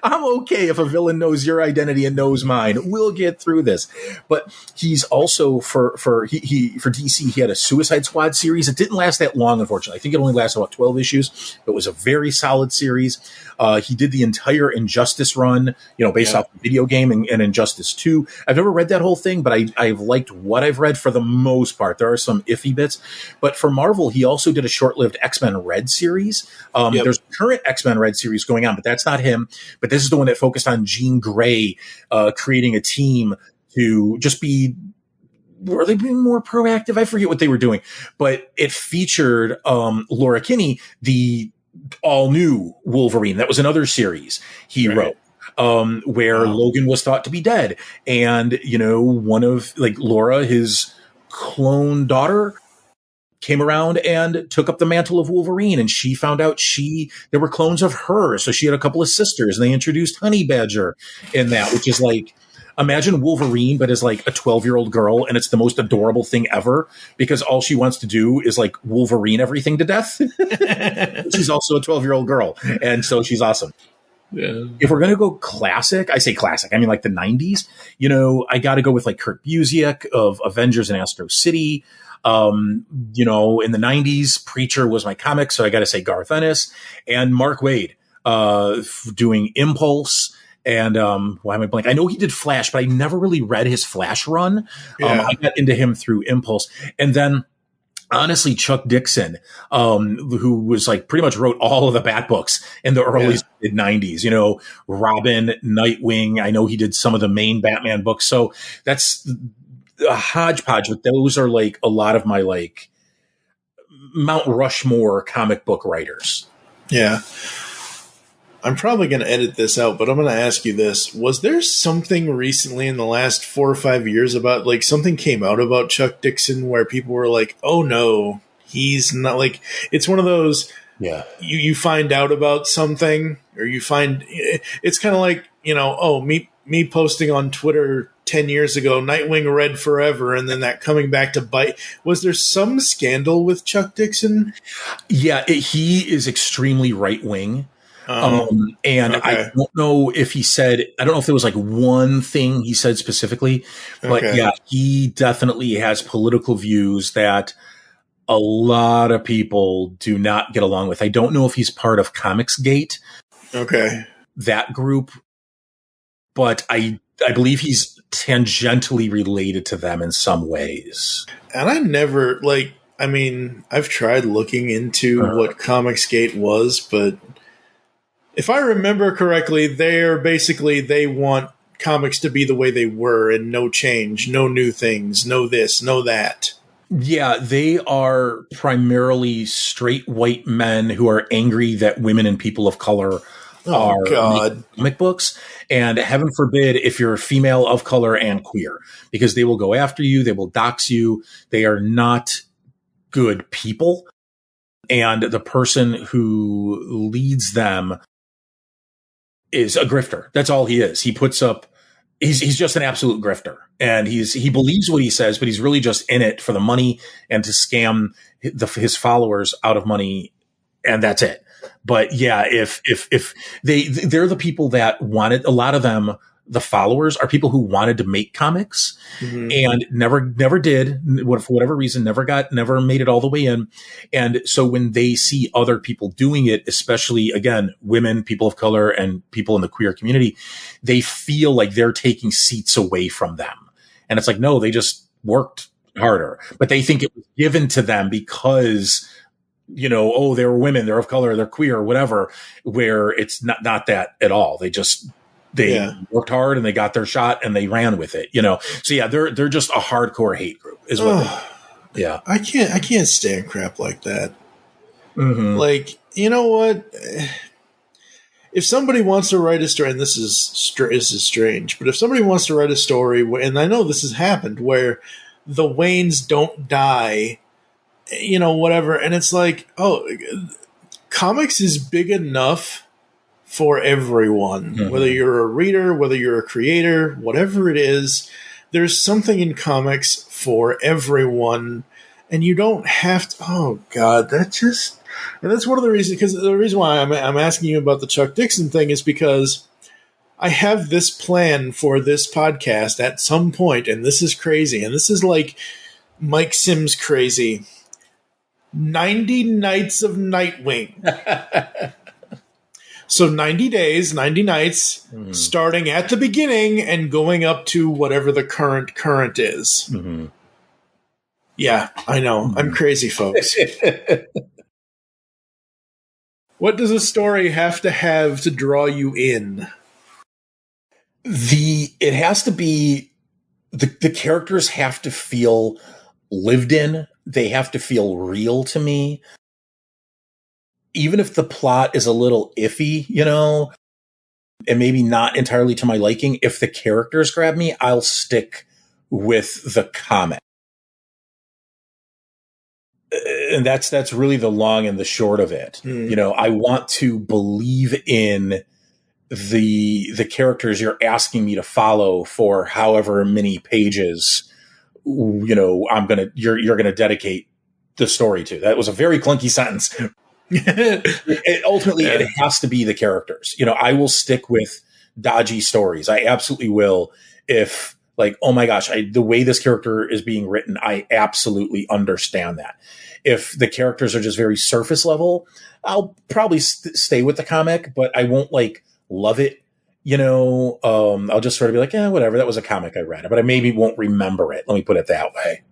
I'm okay if a villain knows your identity and knows mine. We'll get through this. But he's also for DC, he had a Suicide Squad series. It didn't last that long, unfortunately. I think it only lasted about 12 issues. It was a very solid series. He did the entire Injustice run, based off the video game and Injustice 2. I've never read that whole thing, but I've liked what I've read for the most part. There are some iffy bits. But for Marvel, he also did a short-lived X-Men Red series. There's a current X-Men Red series going on, but that's not him. But this is the one that focused on Jean Grey creating a team to just be, were they being more proactive? I forget what they were doing. But it featured Laura Kinney, the all-new Wolverine. That was another series he wrote. Where Logan was thought to be dead. And, one of, Laura, his clone daughter, came around and took up the mantle of Wolverine, and she found out there were clones of her. So she had a couple of sisters, and they introduced Honey Badger in that, which is imagine Wolverine, but as a 12-year-old girl, and it's the most adorable thing ever because all she wants to do is Wolverine everything to death. She's also a 12-year-old girl, and so she's awesome. Yeah. If we're going to go classic, I say classic, I mean the 90s, I got to go with Kurt Busiek of Avengers and Astro City. In the 90s, Preacher was my comic, so I got to say Garth Ennis and Mark Waid doing Impulse. And why am I blank? I know he did Flash, but I never really read his Flash run. I got into him through Impulse. And then, honestly, Chuck Dixon, who was pretty much wrote all of the Bat books in the early mid-90s, Robin, Nightwing. I know he did some of the main Batman books. So that's a hodgepodge, but those are a lot of my Mount Rushmore comic book writers. Yeah. I'm probably going to edit this out, but I'm going to ask you this. Was there something recently in the last 4 or 5 years about something came out about Chuck Dixon where people were like, oh no, he's not it's one of those, you find out about something or you find it's kind of me posting on Twitter 10 years ago, Nightwing Red Forever, and then that coming back to bite. Was there some scandal with Chuck Dixon? Yeah, he is extremely right-wing. I don't know if he said, I don't know if there was one thing he said specifically, but he definitely has political views that a lot of people do not get along with. I don't know if he's part of Comicsgate. That group, but I believe he's tangentially related to them in some ways. And I never, I've tried looking into what Comicsgate was, but if I remember correctly, they want comics to be the way they were and no change, no new things, no this, no that. Yeah, they are primarily straight white men who are angry that women and people of color are making comic books. And heaven forbid if you're female, of color, and queer, because they will go after you. They will dox you. They are not good people. And the person who leads them is a grifter. That's all he is. He puts up, he's just an absolute grifter. And he believes what he says, but he's really just in it for the money and to scam his followers out of money. And that's it. But yeah, if they're the people that wanted, a lot of them, the followers are people who wanted to make comics and never did, for whatever reason, never made it all the way in. And so when they see other people doing it, especially again, women, people of color, and people in the queer community, they feel like they're taking seats away from them. And it's no, they just worked harder, but they think it was given to them because, they're women, they're of color, they're queer, whatever, where it's not that at all. They worked hard and they got their shot and they ran with it, So yeah, they're just a hardcore hate group is what yeah. I can't stand crap like that. You know what? If somebody wants to write a story, and this is strange, but if somebody wants to write a story, and I know this has happened, where the Waynes don't die, whatever, and it's comics is big enough for everyone, whether you're a reader, whether you're a creator, whatever it is, there's something in comics for everyone. and you don't have to. Oh God, and that's one of the reasons. Because the reason why I'm asking you about the Chuck Dixon thing is because I have this plan for this podcast at some point, and this is crazy, and this is like Mike Sims crazy. 90 Nights of Nightwing. So 90 days, 90 nights, starting at the beginning and going up to whatever the current is. Mm-hmm. Yeah, I know. I'm crazy, folks. What does a story have to draw you in? It has to be the characters have to feel lived in. They have to feel real to me. Even if the plot is a little iffy, and maybe not entirely to my liking, if the characters grab me, I'll stick with the comic. And that's really the long and the short of it. I want to believe in the characters you're asking me to follow for however many pages, you're going to dedicate the story to. That was a very clunky sentence. Ultimately, it has to be the characters. I will stick with dodgy stories. I absolutely will. If oh my gosh, the way this character is being written, I absolutely understand that. If the characters are just very surface level, I'll probably stay with the comic, but I won't love it. I'll just sort of be like, whatever. That was a comic I read, but I maybe won't remember it. Let me put it that way.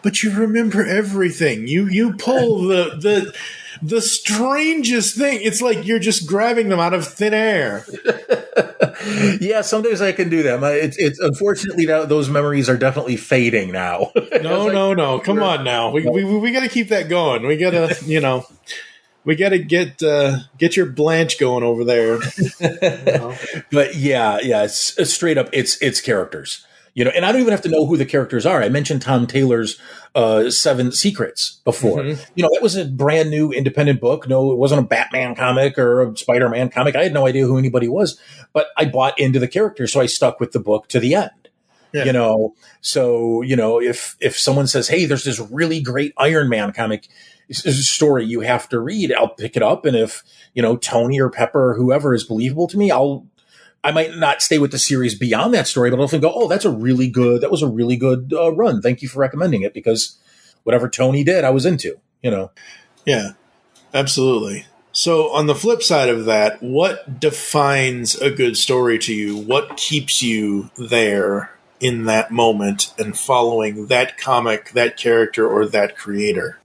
But you remember everything. You pull the strangest thing. It's like you're just grabbing them out of thin air. Yeah, sometimes I can do that. It's unfortunately those memories are definitely fading now. No. Come on now. We got to keep that going. We got to we got to get your Blanche going over there. But yeah, it's straight up. It's characters. And I don't even have to know who the characters are. I mentioned Tom Taylor's 7 Secrets before. Mm-hmm. That was a brand new independent book. No, it wasn't a Batman comic or a Spider-Man comic. I had no idea who anybody was, but I bought into the character, so I stuck with the book to the end. Yeah. So if someone says, "Hey, there's this really great Iron Man comic story you have to read," I'll pick it up, and if Tony or Pepper or whoever is believable to me, I might not stay with the series beyond that story, but I'll go, "Oh, that was a really good run. Thank you for recommending it," because whatever Tony did, I was into, Yeah, absolutely. So on the flip side of that, what defines a good story to you? What keeps you there in that moment and following that comic, that character, or that creator?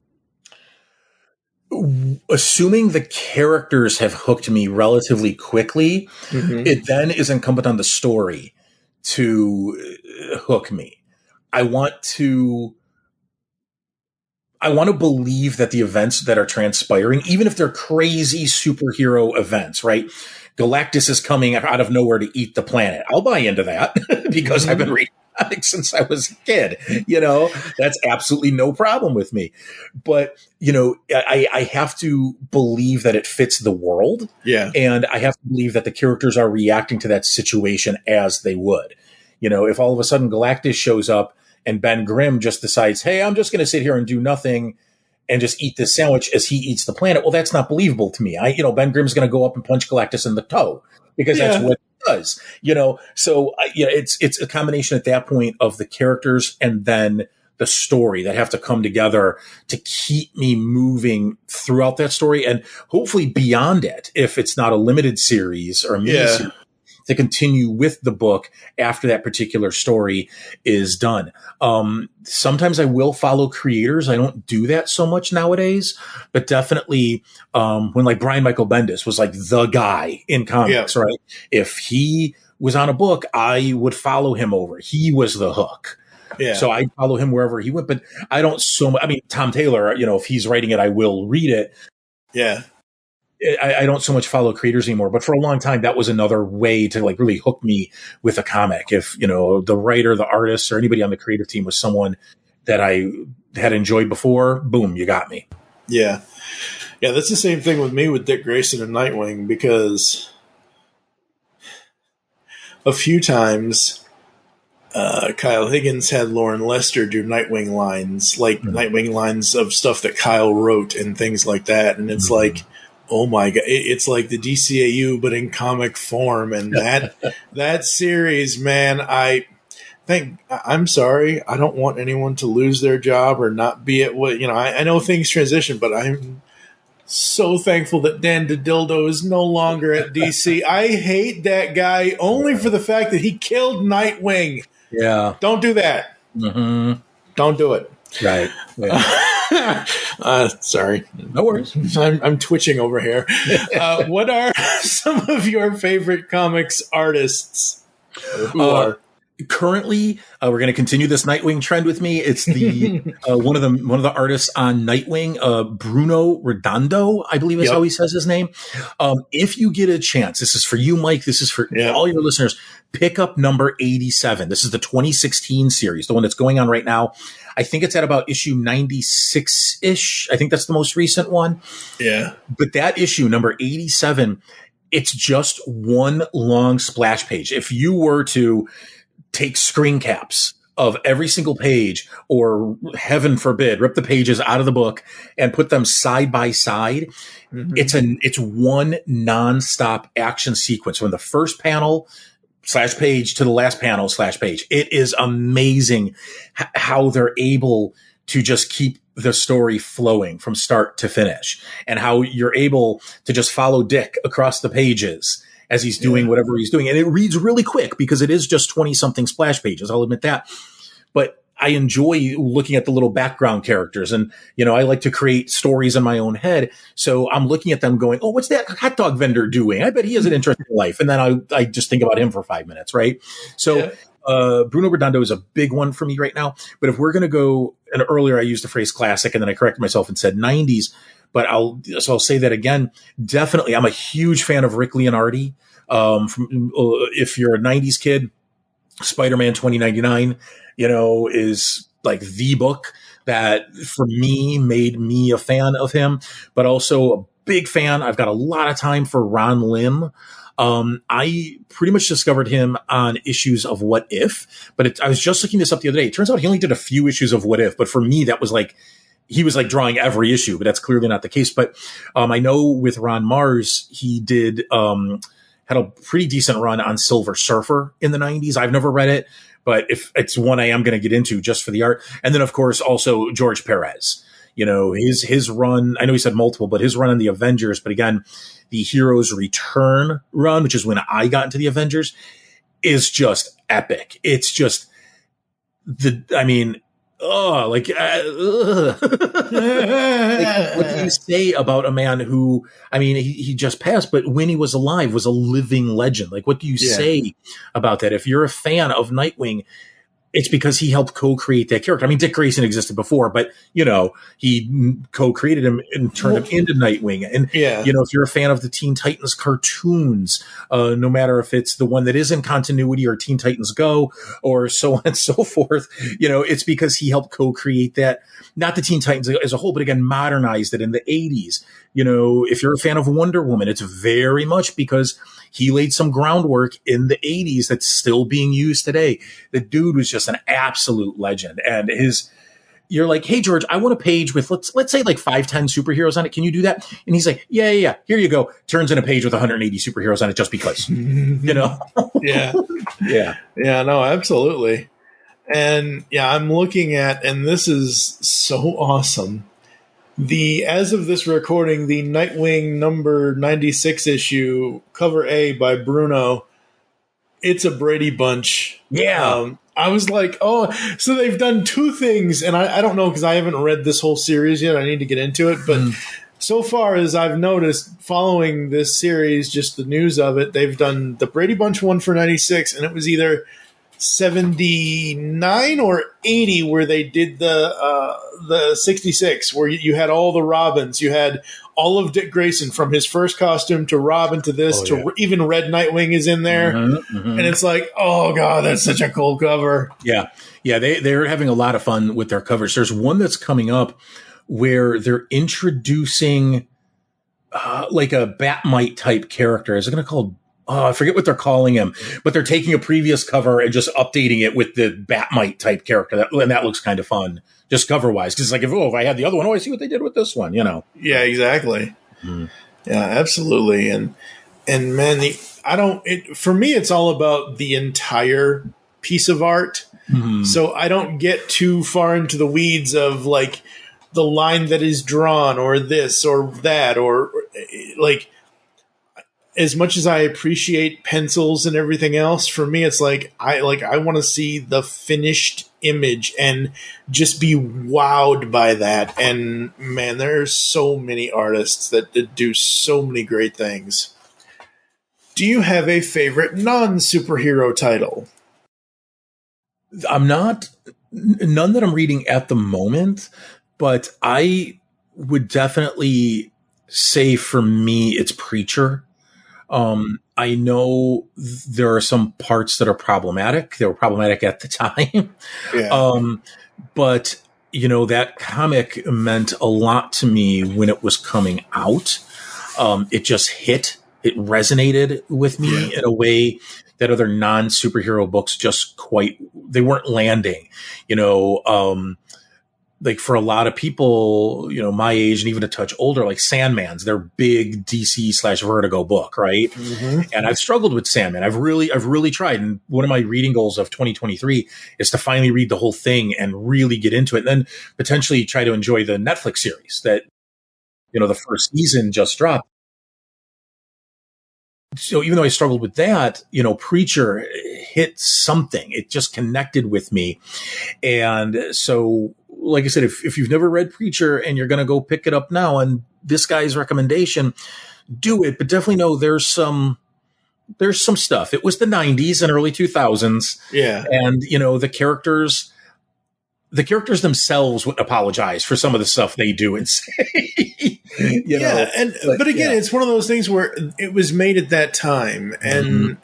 Assuming the characters have hooked me relatively quickly, it then is incumbent on the story to hook me. I want to believe that the events that are transpiring, even if they're crazy superhero events, right? Galactus is coming out of nowhere to eat the planet. I'll buy into that because I've been reading comics since I was a kid. That's absolutely no problem with me. But, I have to believe that it fits the world. Yeah. And I have to believe that the characters are reacting to that situation as they would. If all of a sudden Galactus shows up and Ben Grimm just decides, "Hey, I'm just going to sit here and do nothing and just eat this sandwich as he eats the planet," well, that's not believable to me. Ben Grimm's going to go up and punch Galactus in the toe because that's what he does. So it's a combination at that point of the characters and then the story that have to come together to keep me moving throughout that story and hopefully beyond it, if it's not a limited series or a miniseries, to continue with the book after that particular story is done. Sometimes I will follow creators. I don't do that so much nowadays, but definitely when Brian Michael Bendis was the guy in comics, right? If he was on a book, I would follow him over. He was the hook. Yeah. So I'd follow him wherever he went, but I don't Tom Taylor, if he's writing it, I will read it. Yeah. I don't so much follow creators anymore, but for a long time, that was another way to really hook me with a comic. If, the writer, the artist, or anybody on the creative team was someone that I had enjoyed before, boom, you got me. Yeah. Yeah. That's the same thing with me with Dick Grayson and Nightwing, because a few times Kyle Higgins had Lauren Lester do Nightwing lines, like Nightwing lines of stuff that Kyle wrote and things like that. And it's like, oh my God, it's like the DCAU, but in comic form. And that series, man, I'm sorry. I don't want anyone to lose their job or not be at what, I know things transition, but I'm so thankful that Dan DiDildo is no longer at DC. I hate that guy only for the fact that he killed Nightwing. Yeah. Don't do that. Mm-hmm. Don't do it. Right. Yeah. Sorry. No worries. I'm twitching over here. What are some of your favorite comics artists? Who are? Currently, we're going to continue this Nightwing trend with me. It's the one of the artists on Nightwing, Bruno Redondo, I believe is how he says his name. If you get a chance, this is for you, Mike. This is for all your listeners. Pick up number 87. This is the 2016 series, the one that's going on right now. I think it's at about issue 96-ish. I think that's the most recent one. Yeah. But that issue, number 87, it's just one long splash page. If you were to take screen caps of every single page, or heaven forbid, rip the pages out of the book and put them side by side, it's one nonstop action sequence from the first panel / page to the last panel / page. It is amazing how they're able to just keep the story flowing from start to finish, and how you're able to just follow Dick across the pages as he's doing whatever he's doing. And it reads really quick because it is just 20-something splash pages. I'll admit that. But I enjoy looking at the little background characters. And, I like to create stories in my own head. So I'm looking at them going, oh, what's that hot dog vendor doing? I bet he has an interesting life. And then I just think about him for 5 minutes, right? So Bruno Redondo is a big one for me right now. But if we're going to go, and earlier I used the phrase classic, and then I corrected myself and said 90s. But I'll say that again. Definitely, I'm a huge fan of Rick Leonardi. If you're a 90s kid, Spider-Man 2099, is like the book that for me made me a fan of him, but also a big fan. I've got a lot of time for Ron Lim. I pretty much discovered him on issues of What If, but I was just looking this up the other day. It turns out he only did a few issues of What If, but for me, that was like, he was like drawing every issue, but that's clearly not the case. But I know with Ron Mars, he did had a pretty decent run on Silver Surfer in the 90s. I've never read it, but if it's one I am going to get into just for the art. And then, of course, also George Perez. His run, I know he said multiple, but his run on the Avengers, but again, the Heroes Return run, which is when I got into the Avengers, is just epic. It's just like, what do you say about a man who, he just passed, but when he was alive was a living legend? Like, what do you say about that? If you're a fan of Nightwing, it's because he helped co-create that character. Dick Grayson existed before, but, he co-created him and turned him into Nightwing. And, if you're a fan of the Teen Titans cartoons, no matter if it's the one that is in continuity or Teen Titans Go or so on and so forth, it's because he helped co-create that, not the Teen Titans as a whole, but again, modernized it in the 80s. If you're a fan of Wonder Woman, it's very much because he laid some groundwork in the 80s that's still being used today. The dude was just an absolute legend. And you're like, hey, George, I want a page with, let's say like 5-10 superheroes on it. Can you do that? And he's like, yeah. Here you go. Turns in a page with 180 superheroes on it just because, Yeah. Yeah, no, absolutely. And I'm looking at, and this is so awesome. As of this recording, the Nightwing number 96 issue, cover A by Bruno, it's a Brady Bunch. Yeah. I was like, oh, so they've done two things, and I don't know because I haven't read this whole series yet. I need to get into it, but so far as I've noticed, following this series, just the news of it, they've done the Brady Bunch one for 96, and it was either 79 or 80 where they did the 66, where you had all the Robins. You had all of Dick Grayson from his first costume to Robin to this even Red Nightwing is in there. And it's like, oh God, that's such a cool cover. Yeah. They're having a lot of fun with their covers. There's one that's coming up where they're introducing like a Batmite type character. Is it going to call I forget what they're calling him, but they're taking a previous cover and just updating it with the Batmite type character. And that looks kind of fun, just cover wise. Because it's like, if I had the other one, I see what they did with this one, you know? Yeah, exactly. Mm-hmm. Yeah, absolutely. And man, for me, it's all about the entire piece of art. Mm-hmm. So I don't get too far into the weeds of like the line that is drawn or this or that, or like, as much as I appreciate pencils and everything else, for me, it's like I want to see the finished image and just be wowed by that. And man, there's so many artists that do so many great things. Do you have a favorite non-superhero title? None that I'm reading at the moment, but I would definitely say for me, it's Preacher. I know there are some parts that are problematic. They were problematic at the time. Yeah. But you know, that comic meant a lot to me when it was coming out. It just hit. It resonated with me in a way that other non-superhero books they weren't landing, you know. Like for a lot of people, you know, my age and even a touch older, like Sandman's their big DC/Vertigo book, right? Mm-hmm. And I've struggled with Sandman. I've really tried. And one of my reading goals of 2023 is to finally read the whole thing and really get into it, and then potentially try to enjoy the Netflix series that, you know, the first season just dropped. So even though I struggled with that, you know, Preacher hit something. It just connected with me. And so, like I said, if you've never read Preacher and you're going to go pick it up now on this guy's recommendation, do it. But definitely know there's some stuff. It was the 90s and early 2000s. Yeah. And, you know, the characters themselves would apologize for some of the stuff they do and say. But again, it's one of those things where it was made at that time, and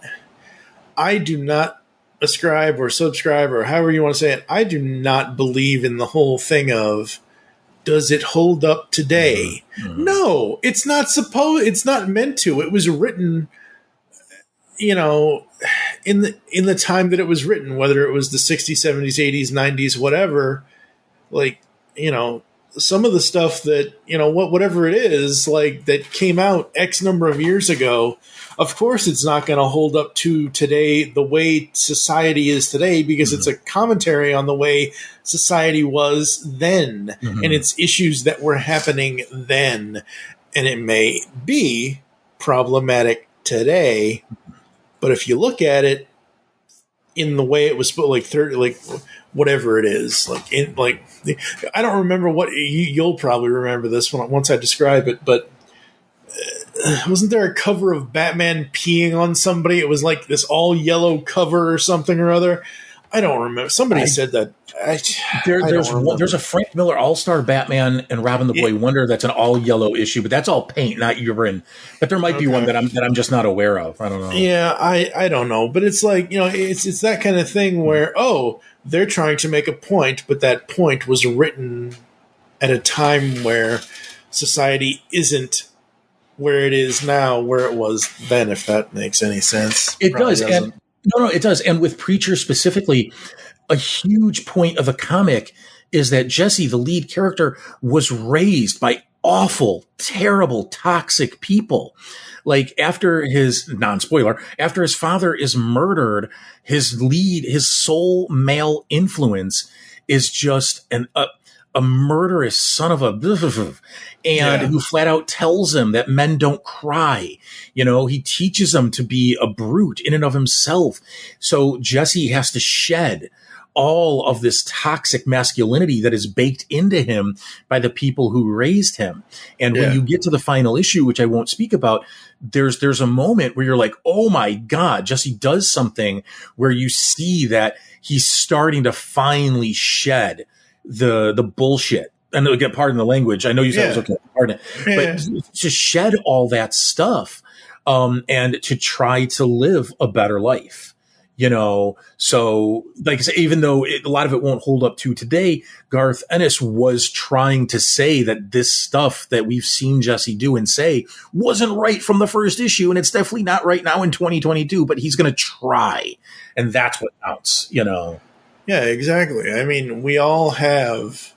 I do not ascribe or subscribe or however you want to say it. I do not believe in the whole thing of, does it hold up today? Mm-hmm. No, it's not it's not meant to. It was written, you know, in the time that it was written, whether it was the 60s, 70s, 80s, 90s, whatever. Like, you know, some of the stuff that, you know, whatever it is, like, that came out X number of years ago, of course it's not going to hold up to today, the way society is today, because it's a commentary on the way society was then and its issues that were happening then. And it may be problematic today, but if you look at it in the way it was, like 30, like whatever it is, I don't remember what you'll probably remember this one once I describe it, but wasn't there a cover of Batman peeing on somebody? It was like this all yellow cover or something or other. I don't remember. Somebody said that. There's a Frank Miller All-Star Batman and Robin the Boy Wonder that's an all yellow issue, but that's all paint, not urine. But there might be one that I'm just not aware of. I don't know. Yeah, I don't know. But it's like, you know, it's that kind of thing where, they're trying to make a point, but that point was written at a time where society isn't where it is now, where it was then, if that makes any sense. It does. And no, it does. And with Preacher specifically, a huge point of the comic is that Jesse, the lead character, was raised by awful, terrible, toxic people. Like after his father is murdered, his sole male influence is just a murderous son of a who flat out tells him that men don't cry. You know, he teaches him to be a brute in and of himself. So Jesse has to shed all of this toxic masculinity that is baked into him by the people who raised him. And when you get to the final issue, which I won't speak about, there's a moment where you're like, oh my God, Jesse does something where you see that he's starting to finally shed the bullshit. And again, pardon the language. I know you said it was okay. Pardon it. But to shed all that stuff, and to try to live a better life. So like I say, even though a lot of it won't hold up to today, Garth Ennis was trying to say that this stuff that we've seen Jesse do and say wasn't right from the first issue, and it's definitely not right now in 2022, but he's going to try, and that's what counts. Yeah, exactly. I mean, we all have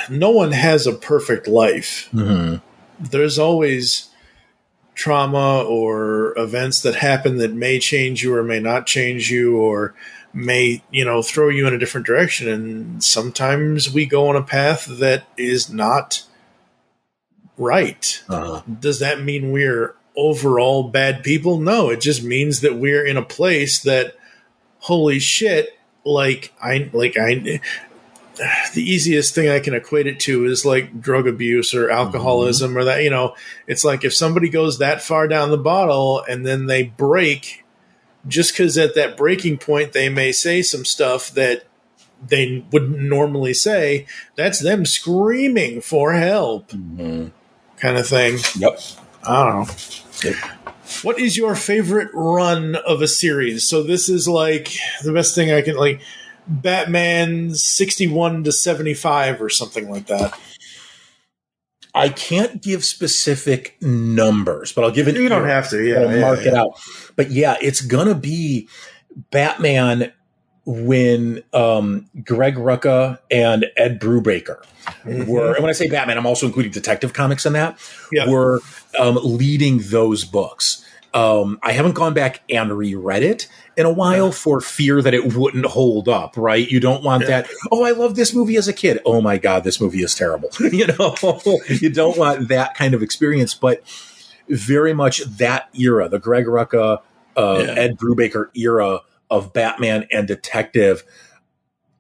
no one has a perfect life. Mm-hmm. There's always trauma or events that happen that may change you or may not change you or may, throw you in a different direction. And sometimes we go on a path that is not right. Uh-huh. Does that mean we're overall bad people? No, it just means that we're in a place that, holy shit, the easiest thing I can equate it to is like drug abuse or alcoholism or that, it's like if somebody goes that far down the bottle and then they break, just because at that breaking point they may say some stuff that they wouldn't normally say, that's them screaming for help kind of thing. Yep. I don't know. Yep. What is your favorite run of a series? So this is like the best thing I can like. Batman 61 to 75 or something like that. I can't give specific numbers, but I'll give it. You don't have to. Yeah, mark it out. But yeah, it's gonna be Batman when Greg Rucka and Ed Brubaker were. And when I say Batman, I'm also including Detective Comics in that. Yeah. Were leading those books. I haven't gone back and reread it in a while for fear that it wouldn't hold up, right? You don't want that, I love this movie as a kid. Oh my God, this movie is terrible. You don't want that kind of experience, but very much that era, the Greg Rucka, Ed Brubaker era of Batman and Detective,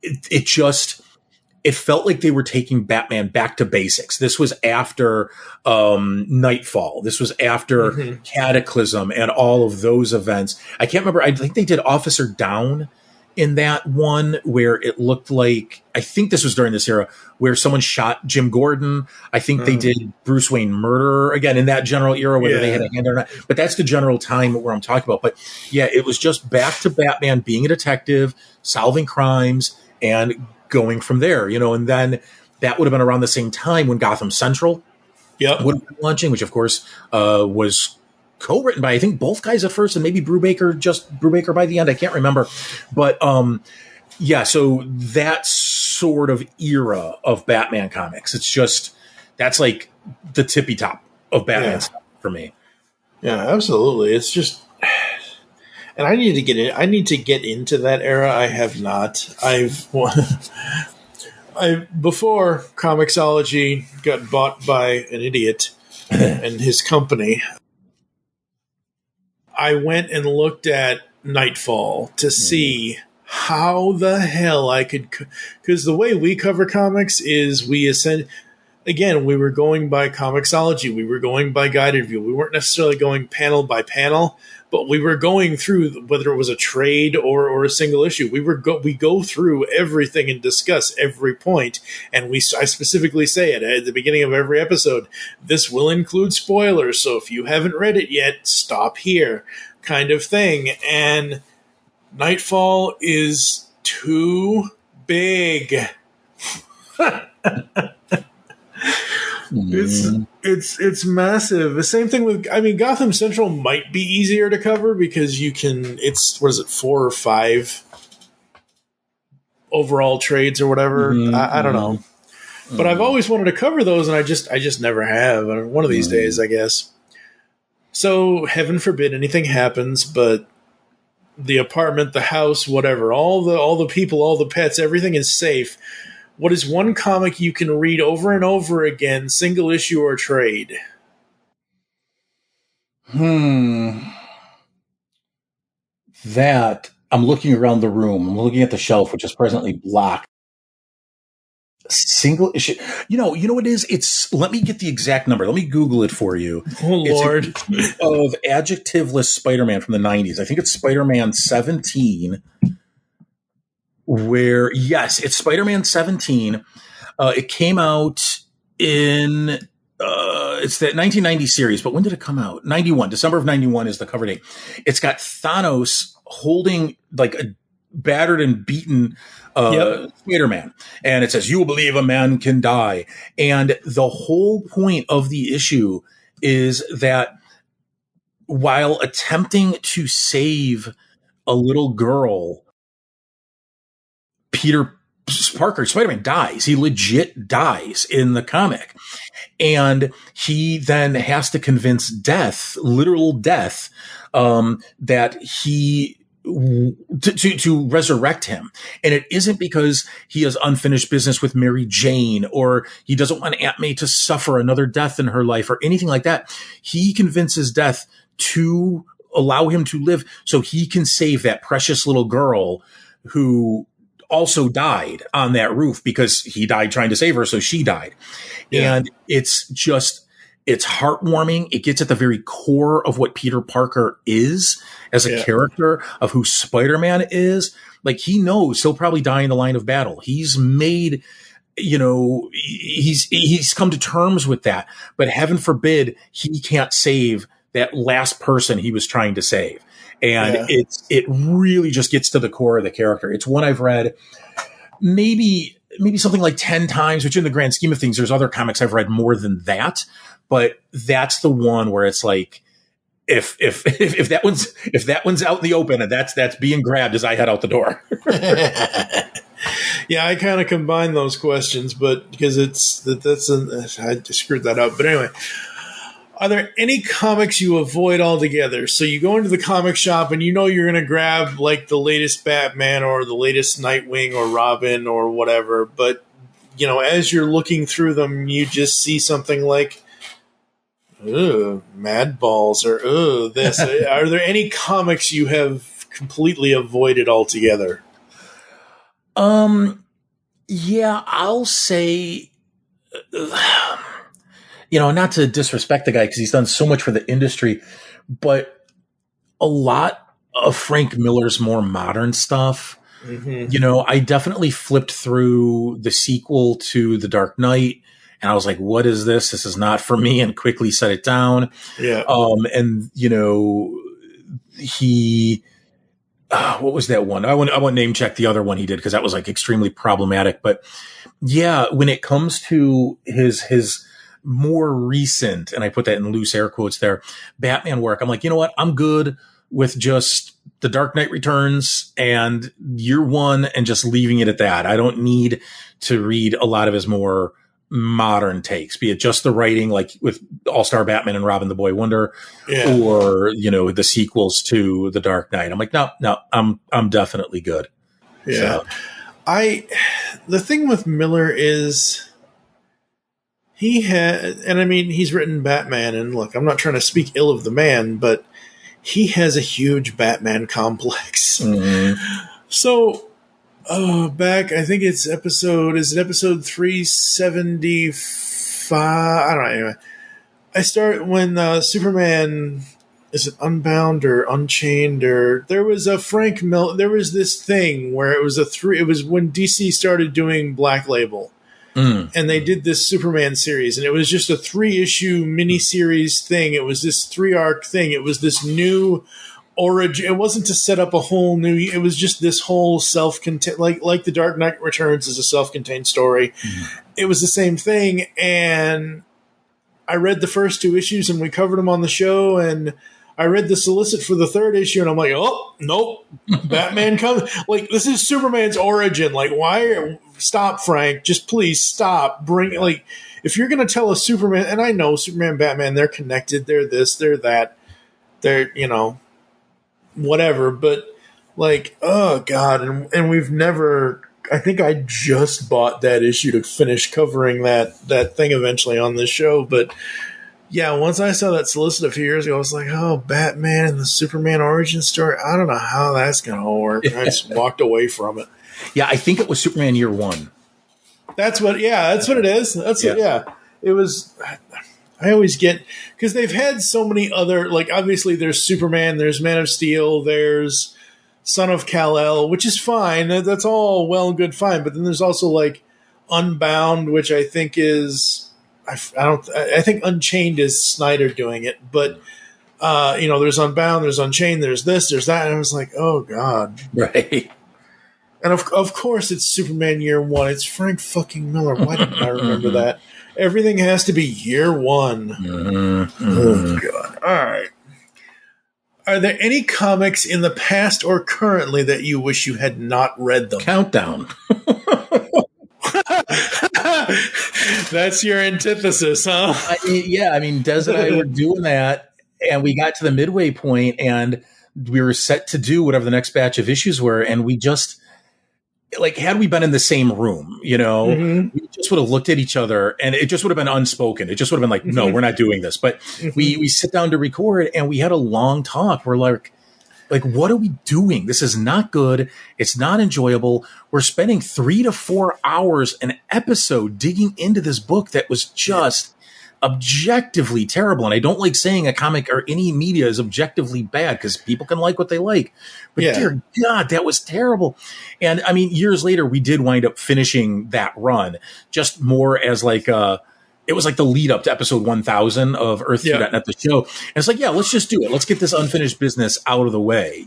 it felt like they were taking Batman back to basics. This was after Nightfall. This was after Cataclysm and all of those events. I can't remember. I think they did Officer Down in that one where it looked like, I think this was during this era, where someone shot Jim Gordon. I think they did Bruce Wayne Murderer, again, in that general era, whether they had a hand or not. But that's the general time where I'm talking about. But yeah, it was just back to Batman being a detective, solving crimes, and going from there, and then that would have been around the same time when Gotham Central would have been launching, which of course was co-written by, I think, both guys at first and maybe Brubaker by the end. I can't remember. But so that sort of era of Batman comics, that's like the tippy top of Batman stuff for me. Yeah, absolutely. It's just, and I need to get into that era. I have not. Before Comixology got bought by an idiot and his company, I went and looked at Nightfall to see how the hell I could, because the way we cover comics is we were going by Comixology, we were going by guided view, we weren't necessarily going panel by panel, but we were going through whether it was a trade or a single issue. We go through everything and discuss every point, and I specifically say it at the beginning of every episode. This will include spoilers, so if you haven't read it yet, stop here, kind of thing. And Nightfall is too big. It's massive. The same thing with, Gotham Central might be easier to cover because it's 4 or 5 overall trades or whatever. I don't know. But I've always wanted to cover those, and I just never have. One of these days, I guess. So heaven forbid anything happens, but the apartment, the house, whatever, all the people, all the pets, everything is safe. What is one comic you can read over and over again, single issue or trade? That, I'm looking around the room. I'm looking at the shelf, which is presently blocked. Single issue. You know what it is? Let me get the exact number. Let me Google it for you. Oh, Lord. Of adjectiveless Spider-Man from the 90s. I think it's Spider-Man 17. It's Spider-Man 17. It came out in it's that 1990 series, but when did it come out? 91, December of 91 is the cover date. It's got Thanos holding like a battered and beaten Spider-Man. And it says, "You will believe a man can die." And the whole point of the issue is that while attempting to save a little girl, Peter Parker, Spider-Man, dies. He legit dies in the comic. And he then has to convince death, literal death, that he to resurrect him. And it isn't because he has unfinished business with Mary Jane, or he doesn't want Aunt May to suffer another death in her life or anything like that. He convinces death to allow him to live so he can save that precious little girl who also died on that roof because he died trying to save her. So she died. Yeah. And it's heartwarming. It gets at the very core of what Peter Parker is as a character, of who Spider-Man is. Like, he knows he'll probably die in the line of battle. He's made, he's come to terms with that, but heaven forbid he can't save that last person he was trying to save. And it really just gets to the core of the character. It's one I've read maybe something like 10 times, which in the grand scheme of things, there's other comics I've read more than that. But that's the one where it's like, if that one's out in the open, and that's being grabbed as I head out the door. Yeah, I kind of combine those questions, but because I screwed that up. But anyway, are there any comics you avoid altogether? So you go into the comic shop and you're going to grab like the latest Batman or the latest Nightwing or Robin or whatever, but as you're looking through them, you just see something like, Mad Balls, or this. Are there any comics you have completely avoided altogether? Yeah, I'll say, not to disrespect the guy because he's done so much for the industry, but a lot of Frank Miller's more modern stuff. Mm-hmm. I definitely flipped through the sequel to The Dark Knight, and I was like, what is this? This is not for me, and quickly set it down. Yeah. And he, what was that one? I won't name check the other one he did because that was like extremely problematic. But yeah, when it comes to his more recent, and I put that in loose air quotes there, Batman work, I'm like, you know what? I'm good with just The Dark Knight Returns and Year One and just leaving it at that. I don't need to read a lot of his more modern takes, be it just the writing, like with All-Star Batman and Robin the Boy Wonder, or the sequels to The Dark Knight. I'm like, no, I'm definitely good. Yeah. So. The thing with Miller is he's written Batman, and look, I'm not trying to speak ill of the man, but he has a huge Batman complex. Mm-hmm. So back, I think it's episode 375? I don't know. Anyway, I start when Superman, is it Unbound or Unchained, or there was a Frank Miller, there was this thing where it was when DC started doing Black Label. And they did this Superman series, and it was just a 3-issue miniseries thing. It was this 3-arc thing. It was this new origin. It wasn't to set up a whole new. It was just this whole self-contained, like The Dark Knight Returns is a self-contained story. Mm-hmm. It was the same thing, and I read the first 2 issues, and we covered them on the show, and I read the solicit for the 3rd issue, and I'm like, oh, nope, Batman comes. Like, this is Superman's origin. Like, stop, Frank. Just please stop. If you're going to tell a Superman, and I know Superman, Batman, they're connected. They're this, they're that. They're, whatever. But, like, oh, God. And we've never, I think I just bought that issue to finish covering that thing eventually on this show. But, yeah, once I saw that solicit a few years ago, I was like, oh, Batman and the Superman origin story. I don't know how that's going to work. I just walked away from it. Yeah, I think it was Superman Year One. That's what it is. It was, I always get, because they've had so many other, like, obviously there's Superman, there's Man of Steel, there's Son of Kal-El, which is fine. That's all well and good, fine. But then there's also, like, Unbound, which I think is I think Unchained is Snyder doing it, but there's Unbound, there's Unchained, there's this, there's that, and I was like, oh god, Right. and of course it's Superman Year One. It's Frank fucking Miller. Why didn't I remember that? Everything has to be Year One. Oh god. All right. Are there any comics in the past or currently that you wish you had not read them? Countdown. That's your antithesis, huh? I mean, Des and I were doing that, and we got to the midway point, and we were set to do whatever the next batch of issues were, and we just, like, had we been in the same room, we just would have looked at each other, and it just would have been unspoken. It just would have been like, no, we're not doing this. But we sit down to record, and we had a long talk. We're like, what are we doing? This is not good. It's not enjoyable. We're spending 3 to 4 hours an episode digging into this book that was just objectively terrible. And I don't like saying a comic or any media is objectively bad because people can like what they like. But dear God, that was terrible. And I mean, years later, we did wind up finishing that run just more as like it was like the lead up to episode 1000 of Earth 2.net, the show. And it's like, let's just do it. Let's get this unfinished business out of the way,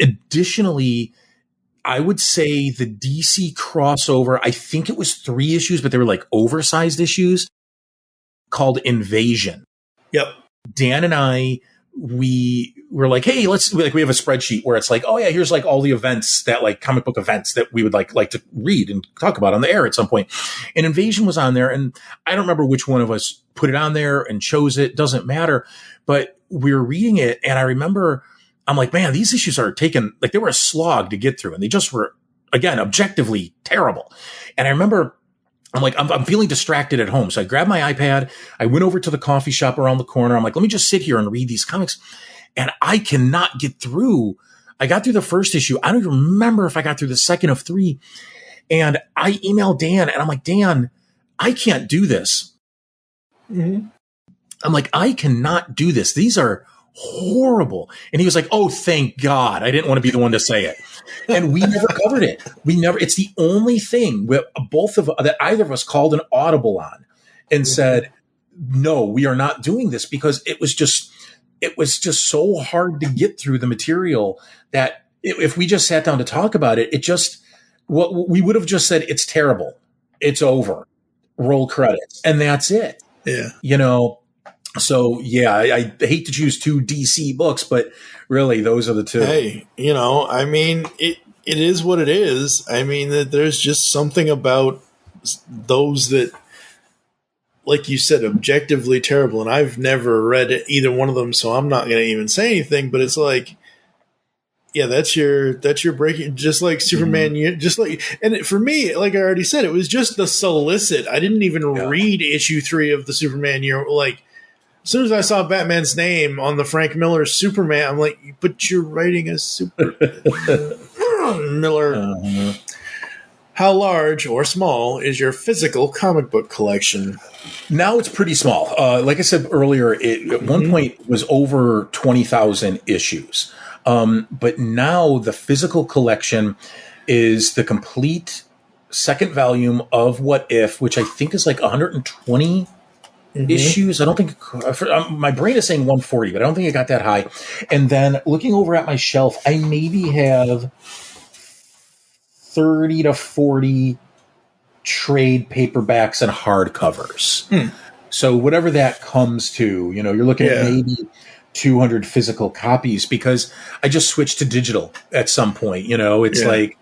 Additionally, I would say the DC crossover, I think it was 3 issues, but they were like oversized issues called Invasion. Yep. Dan and I, we were like, hey, we have a spreadsheet where it's like, oh yeah, here's like all the events that like comic book events that we would like to read and talk about on the air at some point. And Invasion was on there, and I don't remember which one of us put it on there and chose it. Doesn't matter. But we were reading it, and I remember I'm like, man, these issues are taken, like they were a slog to get through, and they just were, again, objectively terrible. And I remember I'm like, I'm feeling distracted at home. So I grabbed my iPad. I went over to the coffee shop around the corner. I'm like, let me just sit here and read these comics. And I cannot get through. I got through the first issue. I don't even remember if I got through the second of 3. And I emailed Dan, and I'm like, Dan, I can't do this. I'm like, I cannot do this. These are horrible. And he was like, oh, thank God. I didn't want to be the one to say it. And we never covered it. It's the only thing that either of us called an audible on and said, no, we are not doing this, because it was just so hard to get through the material that if we just sat down to talk about it, what we would have just said, it's terrible. It's over. Roll credits. And that's it. Yeah. So I hate to choose 2 DC books, but really those are the 2. Hey, I mean, it is what it is. I mean, that there's just something about those that, like you said, objectively terrible. And I've never read either one of them, so I'm not going to even say anything. But it's like, that's your breaking, just like Superman, just like, and for me, like I already said, it was just the solicit. I didn't even read issue 3 of the Superman year. Like, as soon as I saw Batman's name on the Frank Miller Superman, I'm like, but you're writing a Superman. Miller. How large or small is your physical comic book collection? Now it's pretty small. Like I said earlier, it at one point was over 20,000 issues. But now the physical collection is the complete second volume of What If, which I think is like 120 issues. I don't think my brain is saying 140, but I don't think it got that high. And then looking over at my shelf, I maybe have 30 to 40 trade paperbacks and hardcovers. So whatever that comes to, you're looking at maybe 200 physical copies, because I just switched to digital at some point. It's like,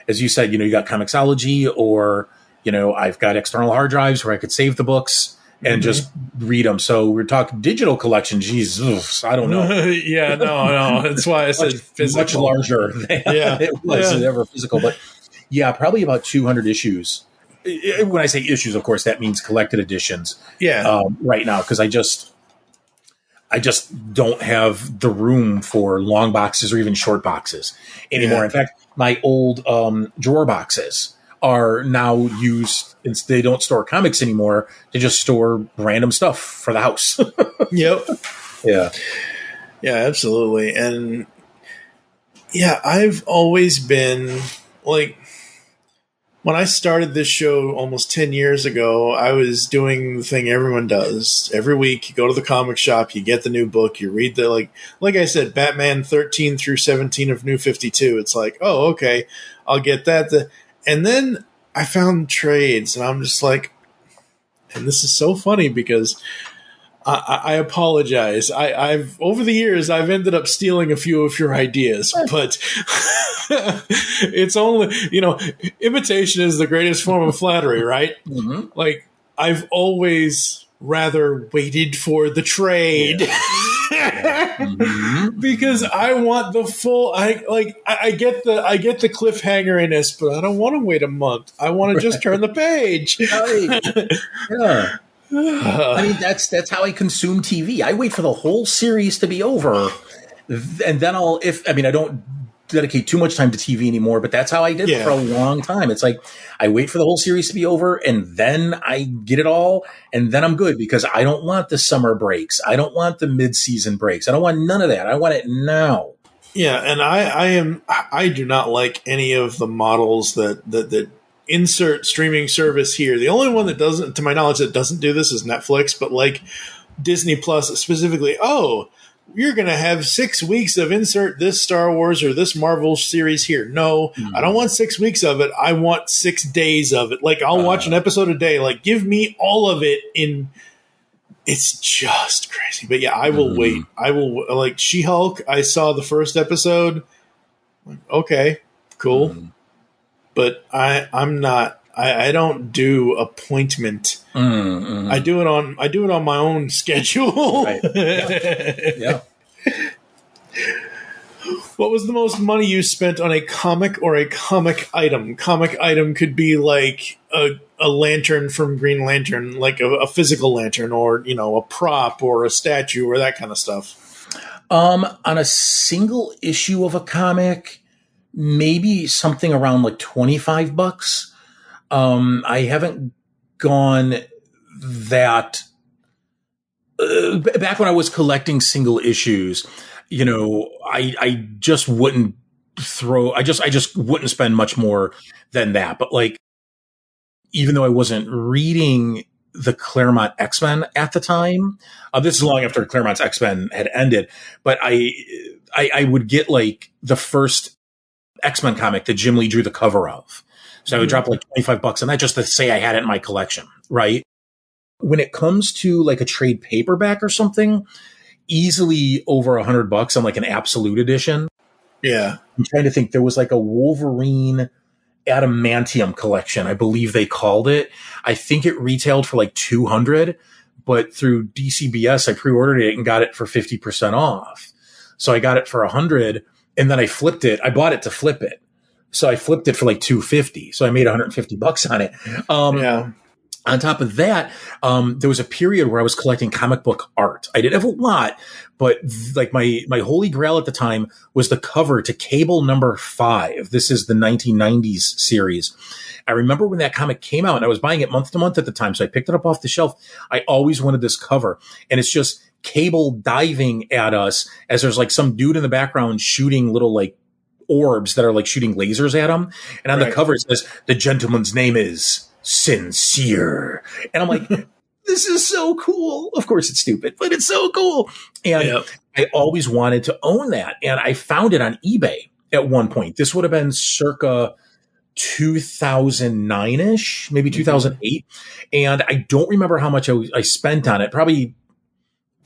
as you said, you got Comixology, or, I've got external hard drives where I could save the books and just read them. So we're talking digital collection. Jesus, I don't know. No. That's why I said physical. Much larger than it was ever physical. But probably about 200 issues. When I say issues, of course, that means collected editions. Right now, because I just don't have the room for long boxes or even short boxes anymore. In fact, my old drawer boxes are now used. They don't store comics anymore. They just store random stuff for the house. Yep. Yeah, absolutely. And I've always been like, when I started this show almost 10 years ago, I was doing the thing everyone does. Every week, you go to the comic shop, you get the new book, you read the, like I said, Batman 13 through 17 of New 52. It's like, oh, okay, I'll get that. And then I found trades, and I'm just like, and this is so funny because I apologize. I've over the years I've ended up stealing a few of your ideas, but it's only imitation is the greatest form of flattery, right? Mm-hmm. Like I've always rather waited for the trade because I want the full. I get the cliffhanger-iness, but I don't want to wait a month. I want to just turn the page. Right. Yeah. I mean, that's how I consume TV. I wait for the whole series to be over, and then I don't dedicate too much time to TV anymore, but that's how I did it for a long time. It's like I wait for the whole series to be over, and then I get it all, and then I'm good because I don't want the summer breaks. I don't want the mid-season breaks. I don't want none of that. I want it now. Yeah, and I do not like any of the models that insert streaming service here. The only one that doesn't, to my knowledge, that doesn't do this is Netflix, but like Disney Plus specifically, you're going to have 6 weeks of insert this Star Wars or this Marvel series here. No, I don't want 6 weeks of it. I want 6 days of it. Like I'll watch an episode a day. Like give me all of it in. It's just crazy. But yeah, I will wait. I will, like She-Hulk. I saw the first episode. Okay, cool. But I'm not. I don't do appointment. I do it on my own schedule. Right. Yeah. What was the most money you spent on a comic or a comic item? Comic item could be like a lantern from Green Lantern, like a physical lantern, or a prop or a statue or that kind of stuff. On a single issue of a comic, maybe something around like $25. I haven't gone that back when I was collecting single issues, I just wouldn't I just wouldn't spend much more than that. But like, even though I wasn't reading the Claremont X-Men at the time, this is long after Claremont's X-Men had ended, but I would get like the first X-Men comic that Jim Lee drew the cover of. So I would drop like $25 on that just to say I had it in my collection, right? When it comes to like a trade paperback or something, easily over $100 on like an absolute edition. Yeah. I'm trying to think. There was like a Wolverine Adamantium collection, I believe they called it. I think it retailed for like $200, but through DCBS, I pre-ordered it and got it for 50% off. So I got it for $100, and then I flipped it. I bought it to flip it. So I flipped it for like $250. So I made $150 on it. Yeah. On top of that, there was a period where I was collecting comic book art. I didn't have a lot, but like my holy grail at the time was the cover to Cable #5. This is the 1990s series. I remember when that comic came out, and I was buying it month to month at the time, so I picked it up off the shelf. I always wanted this cover, and it's just Cable diving at us as there's like some dude in the background shooting little like orbs that are like shooting lasers at him. And on the cover it says, "The gentleman's name is Sincere." And I'm like, this is so cool. Of course it's stupid, but it's so cool. And I always wanted to own that. And I found it on eBay at one point. This would have been circa 2009-ish, maybe 2008. And I don't remember how much I spent on it. Probably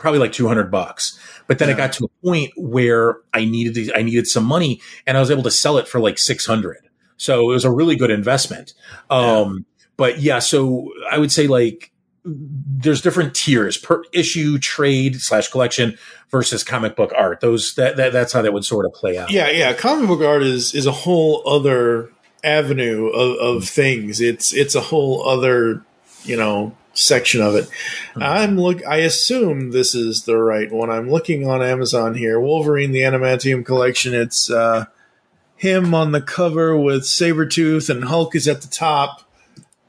like $200. But then it got to a point where I needed some money, and I was able to sell it for like $600. So it was a really good investment. But yeah, so I would say like there's different tiers per issue, trade / collection versus comic book art. That's how that would sort of play out. Yeah. Comic book art is a whole other avenue of things. It's a whole other, section of it. I assume this is the right one. I'm looking on Amazon here. Wolverine, the Adamantium collection. It's him on the cover with Sabretooth, and Hulk is at the top.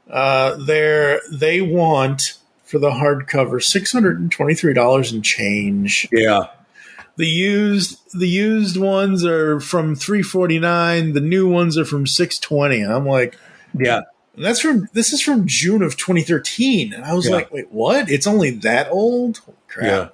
They want for the hardcover $623 and change. Yeah. The used ones are from $349. The new ones are from $620. I'm like, Yeah. And this is from June of 2013. And I was like, wait, what? It's only that old? Holy crap. Yeah.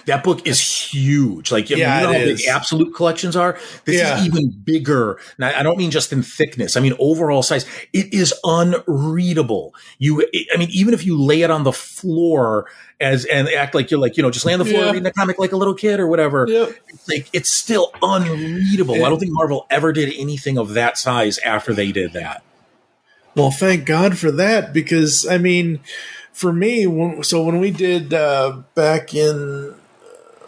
That book is huge. Like, I mean, you know how big absolute collections are? This is even bigger. And I don't mean just in thickness. I mean, overall size. It is unreadable. I mean, even if you lay it on the floor and act like you're like, just lay on the floor reading a comic like a little kid or whatever. It's like, it's still unreadable. I don't think Marvel ever did anything of that size after they did that. Well, thank God for that, because, I mean, for me, when we did back in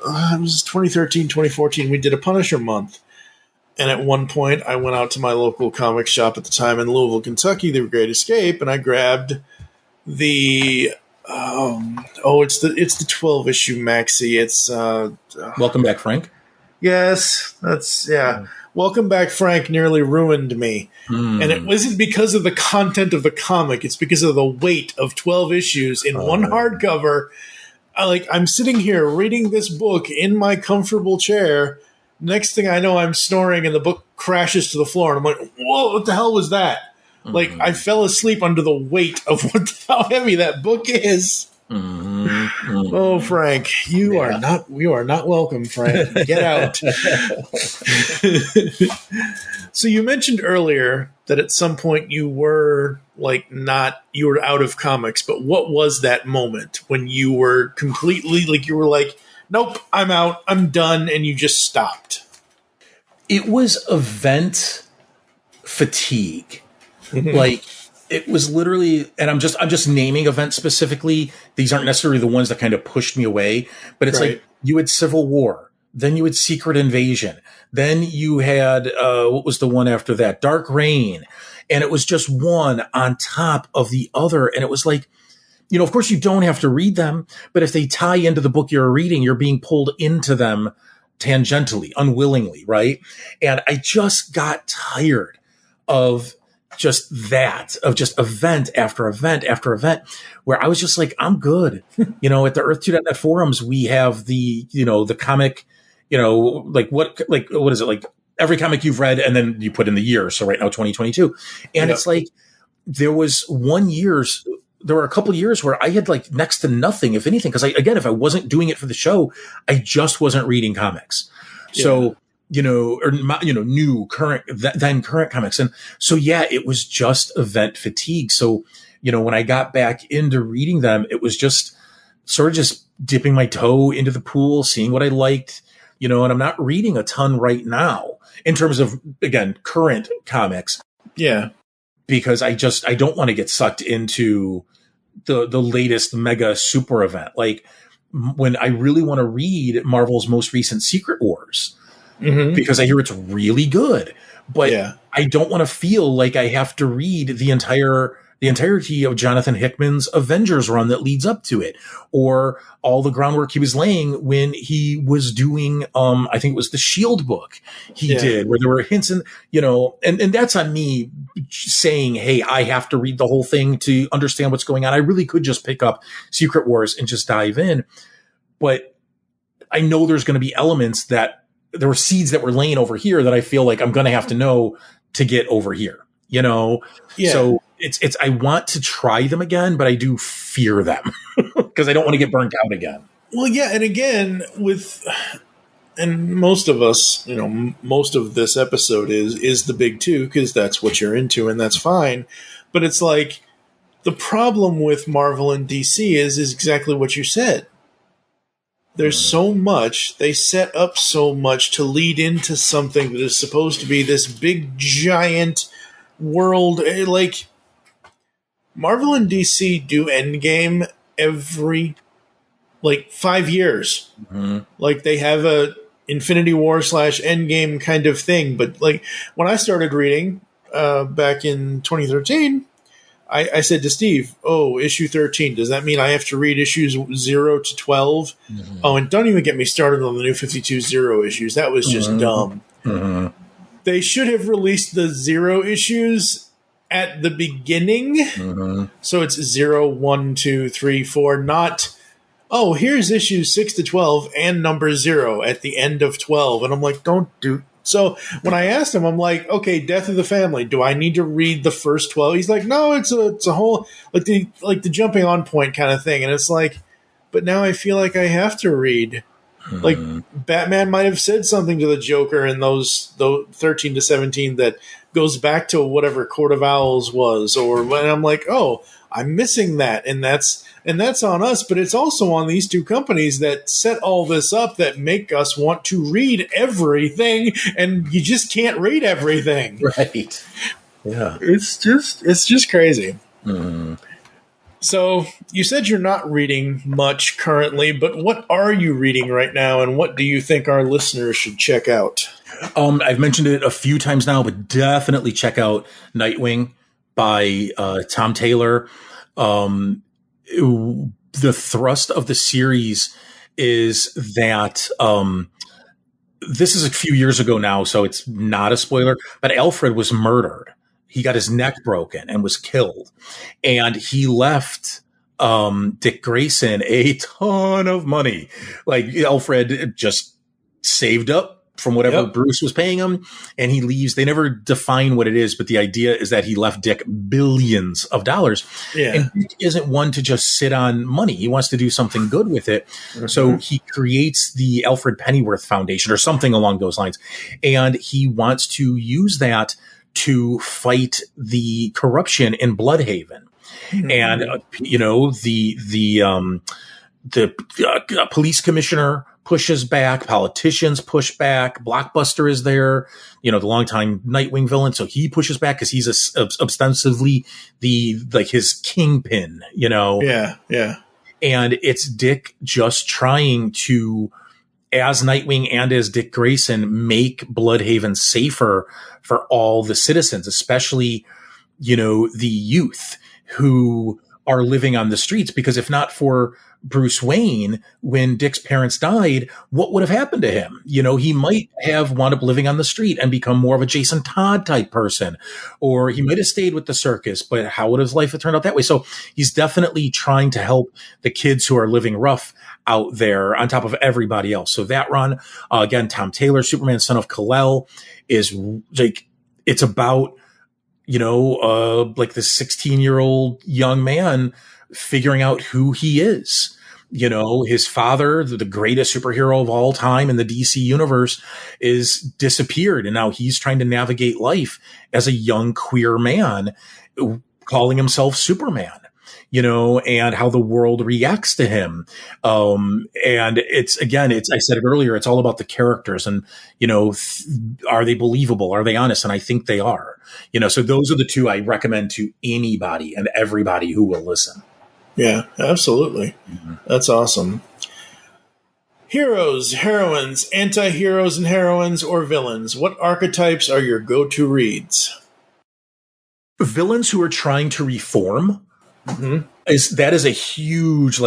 it was 2013, 2014, we did a Punisher month. And at one point, I went out to my local comic shop at the time in Louisville, Kentucky, The Great Escape, and I grabbed the it's the 12 issue maxi. It's Welcome Back, Frank. Yes, that's Welcome Back, Frank nearly ruined me. And it wasn't because of the content of the comic. It's because of the weight of 12 issues in one hardcover. I'm sitting here reading this book in my comfortable chair. Next thing I know, I'm snoring and the book crashes to the floor. And I'm like, whoa, what the hell was that? I fell asleep under the weight of how heavy that book is. Oh, Frank, you are not welcome, Frank. Get out. So you mentioned earlier that at some point you were you were out of comics, but what was that moment when you were completely you were like, nope, I'm out, I'm done, and you just stopped? It was event fatigue. It was literally, and I'm just naming events specifically. These aren't necessarily the ones that kind of pushed me away, but it's like you had Civil War, then you had Secret Invasion, then you had what was the one after that? Dark Reign, and it was just one on top of the other, and it was like, of course you don't have to read them, but if they tie into the book you're reading, you're being pulled into them tangentially, unwillingly, right? And I just got tired of just event after event after event, where I was just like, I'm good. At the Earth2.net forums, we have the comic, what is it? Like every comic you've read, and then you put in the year. So right now, 2022. And it's like, there were a couple of years where I had next to nothing, if anything, because if I wasn't doing it for the show, I just wasn't reading comics. So, new current comics. And so, it was just event fatigue. So, when I got back into reading them, it was just sort of just dipping my toe into the pool, seeing what I liked, and I'm not reading a ton right now in terms of, again, current comics. Yeah. Because I don't want to get sucked into the latest mega super event. When I really want to read Marvel's most recent Secret Wars, because I hear it's really good, but I don't want to feel like I have to read the entirety of Jonathan Hickman's Avengers run that leads up to it, or all the groundwork he was laying when he was doing, I think it was the Shield book he did, where there were hints and that's on me saying, hey, I have to read the whole thing to understand what's going on. I really could just pick up Secret Wars and just dive in. But I know there's going to be elements that there were seeds that were laying over here that I feel like I'm going to have to know to get over here, So it's, I want to try them again, but I do fear them because I don't want to get burnt out again. Well, yeah. And again, and most of us, most of this episode is the big two, because that's what you're into, and that's fine. But it's like, the problem with Marvel and DC is exactly what you said. There's so much, they set up so much to lead into something that is supposed to be this big, giant world. Marvel and DC do Endgame every, 5 years. They have a Infinity War / Endgame kind of thing. But, when I started reading back in 2013, I said to Steve, issue 13, does that mean I have to read issues 0 to 12? Oh, and don't even get me started on the new 52 0 issues. That was just dumb. They should have released the 0 issues at the beginning. So it's 0, 1, 2, 3, 4, not, here's issues 6 to 12 and number 0 at the end of 12. And I'm like, don't do So when I asked him, I'm like, okay, Death of the Family, do I need to read the first 12? He's like, no, it's a whole like the jumping on point kind of thing. And it's like, but now I feel like I have to read. Like Batman might have said something to the Joker in those 13 to 17 that goes back to whatever Court of Owls was, or when I'm like, oh, I'm missing that, and that's on us, but it's also on these two companies that set all this up that make us want to read everything, and you just can't read everything. Right. Yeah. It's just crazy. So you said you're not reading much currently, but what are you reading right now, and what do you think our listeners should check out? I've mentioned it a few times now, but definitely check out Nightwing by Tom Taylor. The thrust of the series is that this is a few years ago now, so it's not a spoiler, but Alfred was murdered. He got his neck broken and was killed. And he left Dick Grayson a ton of money. Like Alfred just saved up from whatever Bruce was paying him, and he leaves. They never define what it is, but the idea is that he left Dick billions of dollars. Yeah. And Dick isn't one to just sit on money. He wants to do something good with it. So he creates the Alfred Pennyworth Foundation or something along those lines. And he wants to use that to fight the corruption in Bloodhaven. And, the police commissioner pushes back, politicians push back, Blockbuster is there, the longtime Nightwing villain. So he pushes back because he's ostensibly his kingpin, Yeah. Yeah. And it's Dick just trying to, as Nightwing and as Dick Grayson, make Bloodhaven safer for all the citizens, especially, the youth who are living on the streets. Because if not for Bruce Wayne, when Dick's parents died, what would have happened to him? He might have wound up living on the street and become more of a Jason Todd type person, or he might have stayed with the circus, but how would his life have turned out that way? So he's definitely trying to help the kids who are living rough out there on top of everybody else. So that run, again, Tom Taylor, Superman, Son of Kal-El, is like, it's about, like this 16-year-old young man figuring out who he is. His father, the greatest superhero of all time in the DC universe, is disappeared. And now he's trying to navigate life as a young queer man, calling himself Superman, and how the world reacts to him. And I said it earlier, it's all about the characters and, are they believable? Are they honest? And I think they are, so those are the two I recommend to anybody and everybody who will listen. Yeah, absolutely. That's awesome. Heroes, heroines, anti-heroes and heroines, or villains. What archetypes are your go-to reads? Villains who are trying to reform. That is a huge,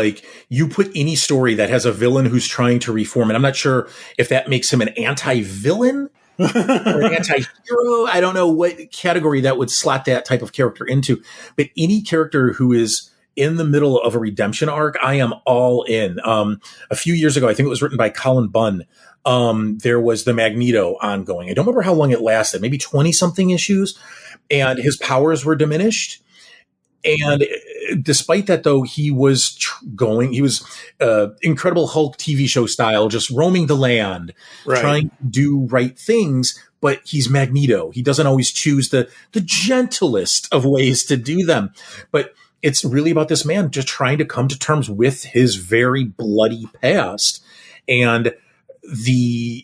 you put any story that has a villain who's trying to reform, and I'm not sure if that makes him an anti-villain or an anti-hero. I don't know what category that would slot that type of character into, but any character who is in the middle of a redemption arc, I am all in. A few years ago, I think it was written by Colin Bunn. There was the Magneto ongoing. I don't remember how long it lasted, maybe 20 something issues, and his powers were diminished. And despite that, though, he was Incredible Hulk TV show style, just roaming the land, trying to do right things. But he's Magneto. He doesn't always choose the gentlest of ways to do them. But it's really about this man just trying to come to terms with his very bloody past and the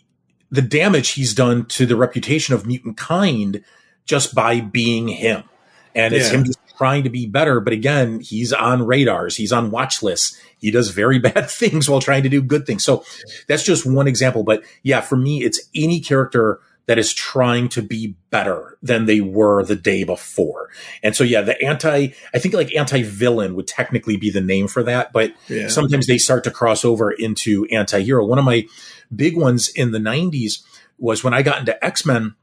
damage he's done to the reputation of mutant kind just by being him. And it's him just trying to be better. But again, he's on radars. He's on watch lists. He does very bad things while trying to do good things. So that's just one example. But yeah, for me, it's any character that is trying to be better than they were the day before. And so, yeah, I think anti-villain would technically be the name for that, but sometimes they start to cross over into anti-hero. One of my big ones in the 90s was when I got into X-Men.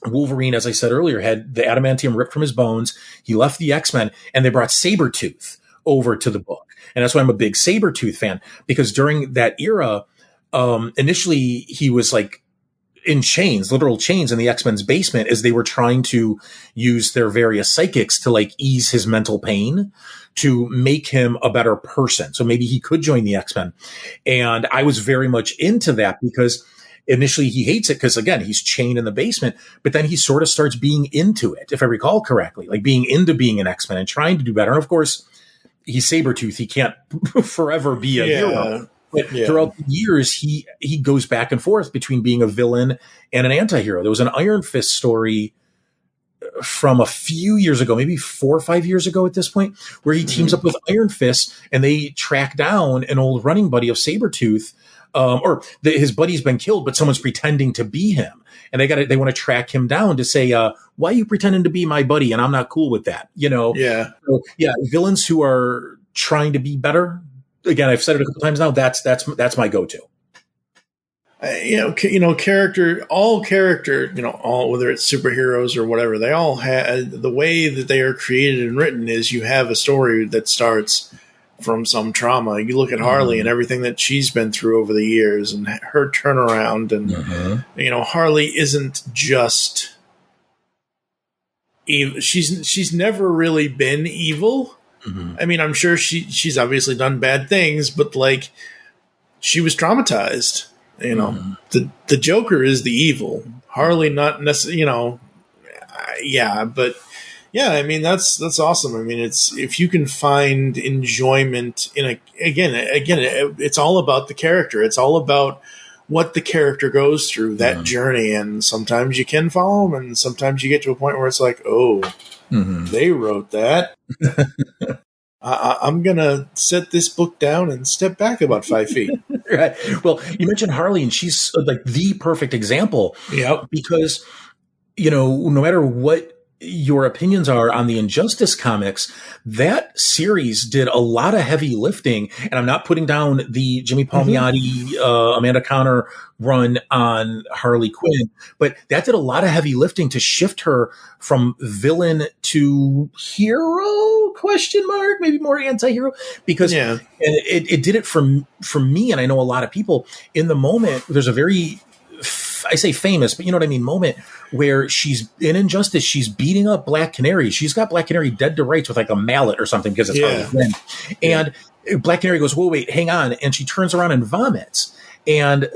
Wolverine, as I said earlier, had the adamantium ripped from his bones. He left the X-Men, and they brought Sabretooth over to the book. And that's why I'm a big Sabretooth fan, because during that era, initially he was in chains, literal chains in the X-Men's basement as they were trying to use their various psychics to like ease his mental pain to make him a better person. So maybe he could join the X-Men. And I was very much into that because initially he hates it because again, he's chained in the basement, but then he sort of starts being into it, if I recall correctly, like being into being an X-Men and trying to do better. And of course, he's Sabretooth. He can't forever be a hero. But throughout the years, he goes back and forth between being a villain and an anti-hero. There was an Iron Fist story from a few years ago, maybe 4 or 5 years ago at this point, where he teams up with Iron Fist and they track down an old running buddy of Sabretooth, his buddy's been killed, but someone's pretending to be him. And they want to track him down to say, why are you pretending to be my buddy? And I'm not cool with that, you know? Yeah. So, villains who are trying to be better. Again, I've said it a couple times now. That's my go-to. All character, all whether it's superheroes or whatever, they all have the way that they are created and written is you have a story that starts from some trauma. You look at Harley and everything that she's been through over the years and her turnaround, and Harley isn't just evil. She's never really been evil. I mean, I'm sure she's obviously done bad things, but like she was traumatized. The Joker is the evil. Harley not necessarily. But yeah, I mean that's awesome. I mean, it's if you can find enjoyment in it's all about the character. It's all about what the character goes through, that journey, and sometimes you can follow them, and sometimes you get to a point where it's like, oh. They wrote that. I'm going to set this book down and step back about 5 feet. Right. Well, you mentioned Harley, and she's like the perfect example. Yeah. Because, no matter what your opinions are on the Injustice comics, that series did a lot of heavy lifting. And I'm not putting down the Jimmy Palmiotti, Amanda Conner run on Harley Quinn, but that did a lot of heavy lifting to shift her from villain to hero, question mark, maybe more anti-hero, because and it did it for me. And I know a lot of people in the moment. There's a very, I say famous, but you know what I mean, moment where she's in Injustice, she's beating up Black Canary. She's got Black Canary dead to rights with like a mallet or something because it's Harley Quinn. And Black Canary goes, whoa, wait, hang on. And she turns around and vomits. And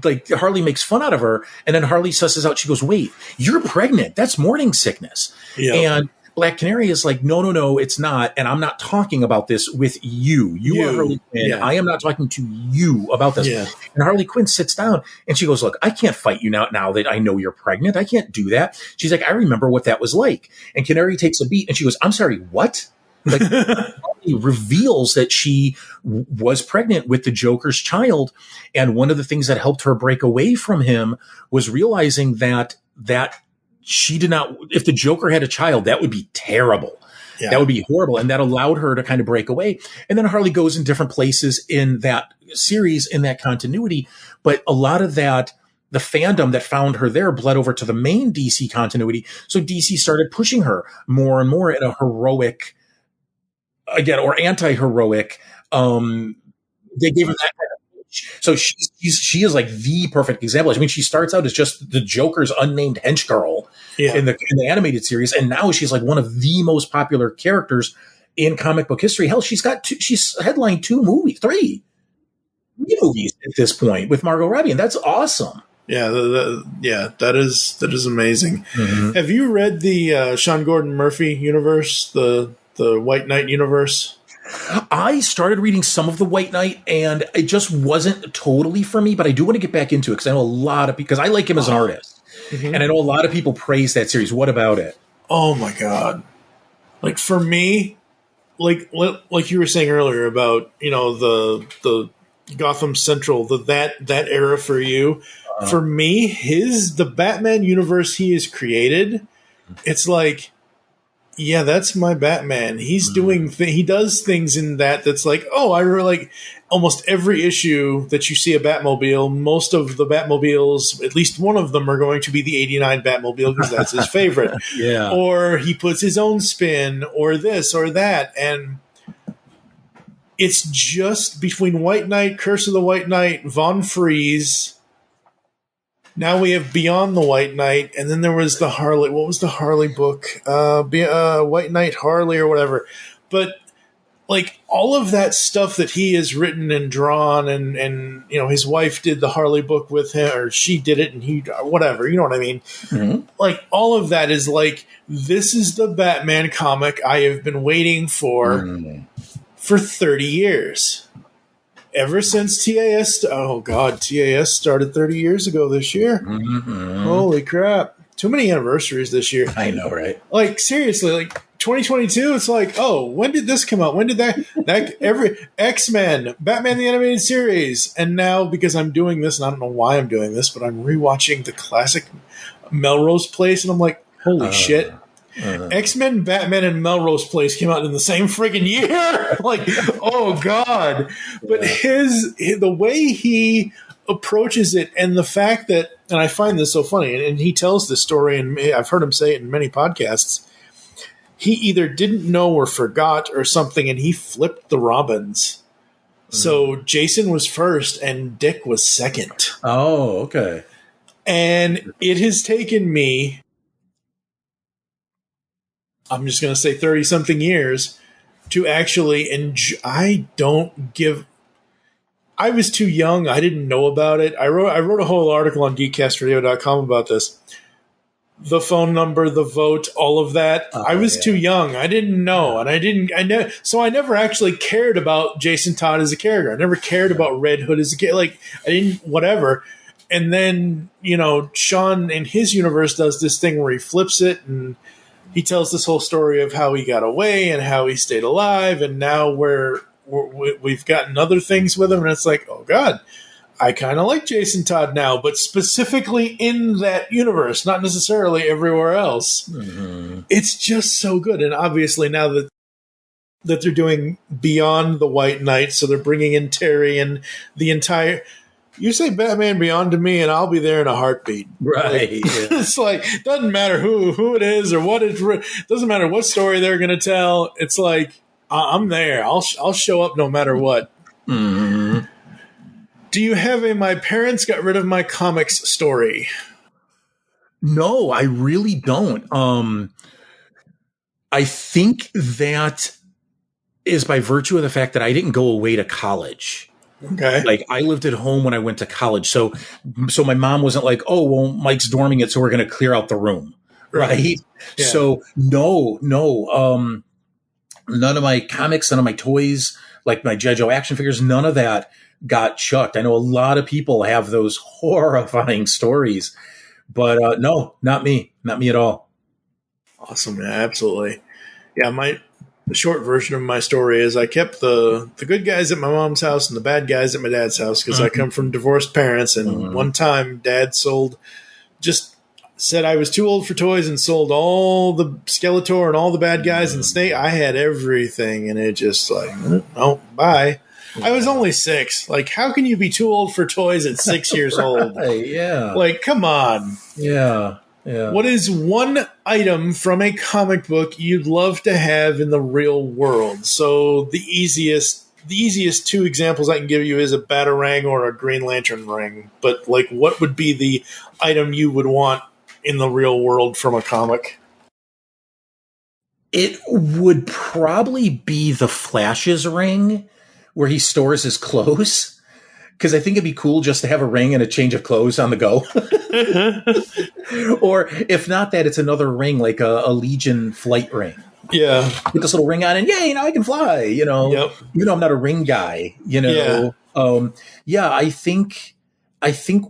like Harley makes fun out of her. And then Harley susses out. She goes, wait, you're pregnant. That's morning sickness. Yeah. And Black Canary is like, no, it's not. And I'm not talking about this with you. You are Harley Quinn. Yeah. I am not talking to you about this. Yeah. And Harley Quinn sits down and she goes, look, I can't fight you now that I know you're pregnant. I can't do that. She's like, I remember what that was like. And Canary takes a beat and she goes, I'm sorry, what? Like, Harley reveals that she was pregnant with the Joker's child. And one of the things that helped her break away from him was realizing that she did not, if the Joker had a child, that would be terrible. Yeah. That would be horrible. And that allowed her to kind of break away. And then Harley goes in different places in that series, in that continuity. But a lot of that, the fandom that found her there bled over to the main DC continuity. So DC started pushing her more and more in a heroic, again, or anti-heroic. They gave her that kind of. So she is like the perfect example. I mean, she starts out as just the Joker's unnamed hench girl in the animated series, and now she's like one of the most popular characters in comic book history. Hell, she's headlined three movies at this point with Margot Robbie, and that's awesome. Yeah, that is amazing. Mm-hmm. Have you read the Sean Gordon Murphy universe, the White Knight universe? I started reading some of the White Knight, and it just wasn't totally for me, but I do want to get back into it because I know a lot of people, because I like him as an artist, and I know a lot of people praise that series. What about it? Oh my God. Like for me, like you were saying earlier about, the Gotham Central, that era for you, for me, the Batman universe he has created, it's like, yeah, that's my Batman. He's he does things in that's like, oh, I really like almost every issue that you see a Batmobile. Most of the Batmobiles, at least one of them, are going to be the 89 Batmobile because that's his favorite. Yeah. Or he puts his own spin or this or that. And it's just between White Knight, Curse of the White Knight, Von Freeze, now we have Beyond the White Knight, and then there was the Harley. What was the Harley book? White Knight Harley or whatever. But like all of that stuff that he has written and drawn, and his wife did the Harley book with him, or she did it, and he whatever. You know what I mean? Mm-hmm. Like all of that is like, this is the Batman comic I have been waiting for 30 years. Ever since TAS started 30 years ago this year. Mm-hmm. Holy crap. Too many anniversaries this year. I know, right? Like, seriously, like 2022, it's like, oh, when did this come out? When did that every X-Men, Batman the Animated Series, and now, because I'm doing this, and I don't know why I'm doing this, but I'm rewatching the classic Melrose Place, and I'm like, holy shit. X-Men, Batman, and Melrose Place came out in the same friggin' year. Like, oh god! But the way he approaches it, and the fact that, and I find this so funny, and he tells this story, and I've heard him say it in many podcasts. He either didn't know or forgot or something, and he flipped the Robins. So Jason was first, and Dick was second. Oh, okay. And it has taken me, I'm just going to say 30-something years to actually enjoy. I was too young. I didn't know about it. I wrote a whole article on geekcastradio.com about this. The phone number, the vote, all of that. I was too young. I didn't know. And so I never actually cared about Jason Todd as a character. I never cared about Red Hood as a character. Like, I didn't, whatever. And then, Sean in his universe does this thing where he flips it, and he tells this whole story of how he got away and how he stayed alive, and now we've gotten other things with him, and it's like, oh god, I kind of like Jason Todd now, but specifically in that universe, not necessarily everywhere else. Mm-hmm. It's just so good, and obviously now that they're doing Beyond the White Knight, so they're bringing in Terry and the entire. You say Batman Beyond to me, and I'll be there in a heartbeat. Right. It's like, doesn't matter who it is or what it doesn't matter what story they're going to tell. It's like, I'm there. I'll show up no matter what. Mm-hmm. Do you have a my parents got rid of my comics story? No, I really don't. I think that is by virtue of the fact that I didn't go away to college. Okay. Like, I lived at home when I went to college. So my mom wasn't like, oh, well, Mike's dorming it, so we're going to clear out the room. Right. Yeah. So no. None of my comics, none of my toys, like my G.I. Joe action figures, none of that got chucked. I know a lot of people have those horrifying stories, but no, not me. Not me at all. Awesome. Yeah, absolutely. Yeah, the short version of my story is I kept the good guys at my mom's house and the bad guys at my dad's house, because I come from divorced parents, and one time Dad said I was too old for toys and sold all the Skeletor and all the bad guys and Snake. I had everything, and it just like, oh, bye. I was only 6. Like, how can you be too old for toys at 6 years old? Yeah. Like, come on. Yeah. Yeah. What is one item from a comic book you'd love to have in the real world? So the easiest 2 examples I can give you is a Batarang or a Green Lantern ring. But like, what would be the item you would want in the real world from a comic? It would probably be the Flash's ring, where he stores his clothes. Because I think it'd be cool just to have a ring and a change of clothes on the go. Or if not that, it's another ring, like a Legion flight ring. Yeah. Put this little ring on and yay, now I can fly, Yep. I'm not a ring guy, Yeah. I think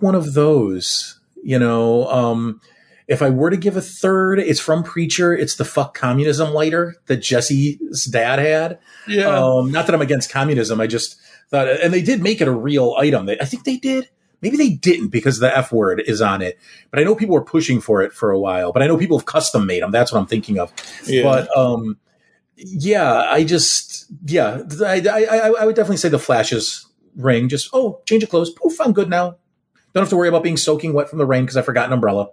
one of those, if I were to give a third, it's from Preacher. It's the fuck communism lighter that Jesse's dad had. Yeah. Not that I'm against communism. I just thought, and they did make it a real item. I think they did. Maybe they didn't because the F word is on it. But I know people were pushing for it for a while. But I know people have custom made them. That's what I'm thinking of. Yeah. But I would definitely say the Flash's ring. Just, change of clothes. Poof, I'm good now. Don't have to worry about being soaking wet from the rain because I forgot an umbrella,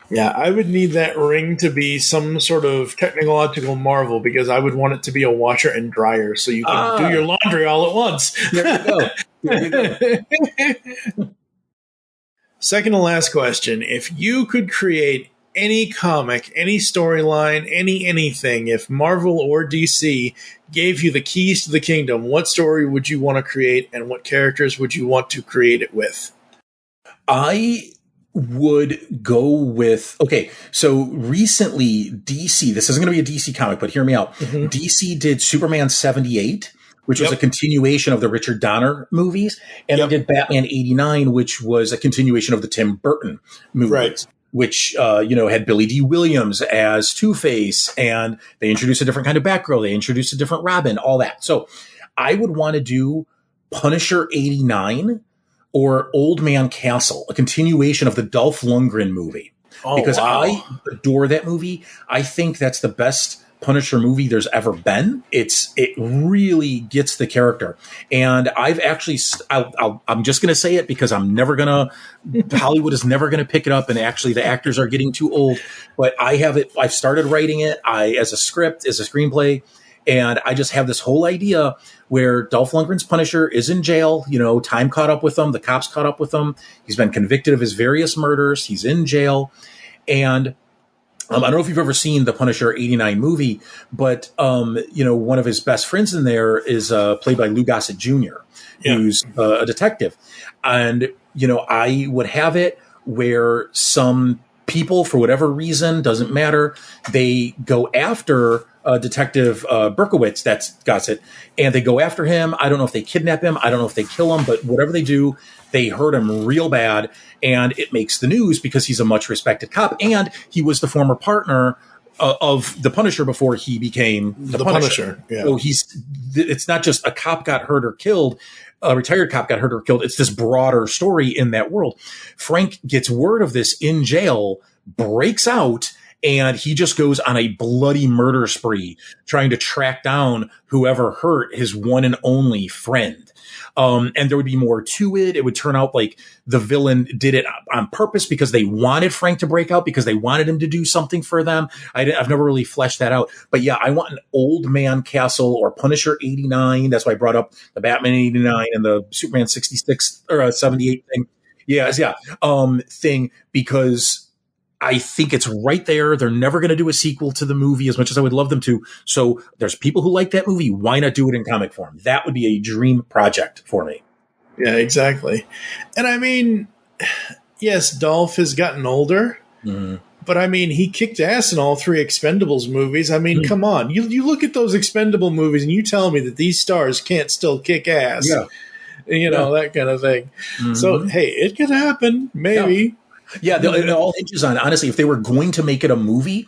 Yeah, I would need that ring to be some sort of technological marvel, because I would want it to be a washer and dryer so you can do your laundry all at once. There you go. Second to last question. If you could create any comic, any storyline, anything, if Marvel or DC gave you the keys to the kingdom, what story would you want to create and what characters would you want to create it with? I would go with, okay, so recently DC, this isn't going to be a DC comic, but hear me out. Mhm. DC did Superman 78, which was Yep. a continuation of the Richard Donner movies, and Yep. they did Batman 89, which was a continuation of the Tim Burton movies. Right. Which, had Billy D. Williams as Two-Face, and they introduced a different kind of Batgirl. They introduced a different Robin, all that. So I would want to do Punisher 89 or Old Man Castle, a continuation of the Dolph Lundgren movie. Oh, Because wow. I adore that movie. I think that's the best Punisher movie there's ever been. It really gets the character, and I've actually I'm just going to say it because Hollywood is never going to pick it up, and actually the actors are getting too old. But I've started writing it as a script, as a screenplay, and I just have this whole idea where Dolph Lundgren's Punisher is in jail. Time caught up with him. The cops caught up with him. He's been convicted of his various murders. He's in jail, and I don't know if you've ever seen the Punisher 89 movie, but, one of his best friends in there is played by Lou Gossett Jr., who's a detective. And, I would have it where some people, for whatever reason, doesn't matter, they go after Detective Berkowitz, that's Gossett, and they go after him. I don't know if they kidnap him. I don't know if they kill him, but whatever they do, they hurt him real bad, and it makes the news because he's a much respected cop, and he was the former partner of the Punisher before he became the Punisher. Yeah. So it's not just a cop got hurt or killed, a retired cop got hurt or killed. It's this broader story in that world. Frank gets word of this in jail, breaks out, and he just goes on a bloody murder spree trying to track down whoever hurt his one and only friend. And there would be more to it. It would turn out like the villain did it on purpose because they wanted Frank to break out, because they wanted him to do something for them. I've never really fleshed that out. But yeah, I want an Old Man Castle or Punisher 89. That's why I brought up the Batman 89 and the Superman 66 or 78 thing. Yeah. Thing, because I think it's right there. They're never going to do a sequel to the movie as much as I would love them to. So there's people who like that movie. Why not do it in comic form? That would be a dream project for me. Yeah, exactly. And I mean, yes, Dolph has gotten older, but I mean, he kicked ass in all three Expendables movies. I mean, come on. You look at those Expendable movies and you tell me that these stars can't still kick ass. Yeah. That kind of thing. So, hey, it could happen. Maybe. Yeah. Yeah, it all hinges on, honestly, if they were going to make it a movie,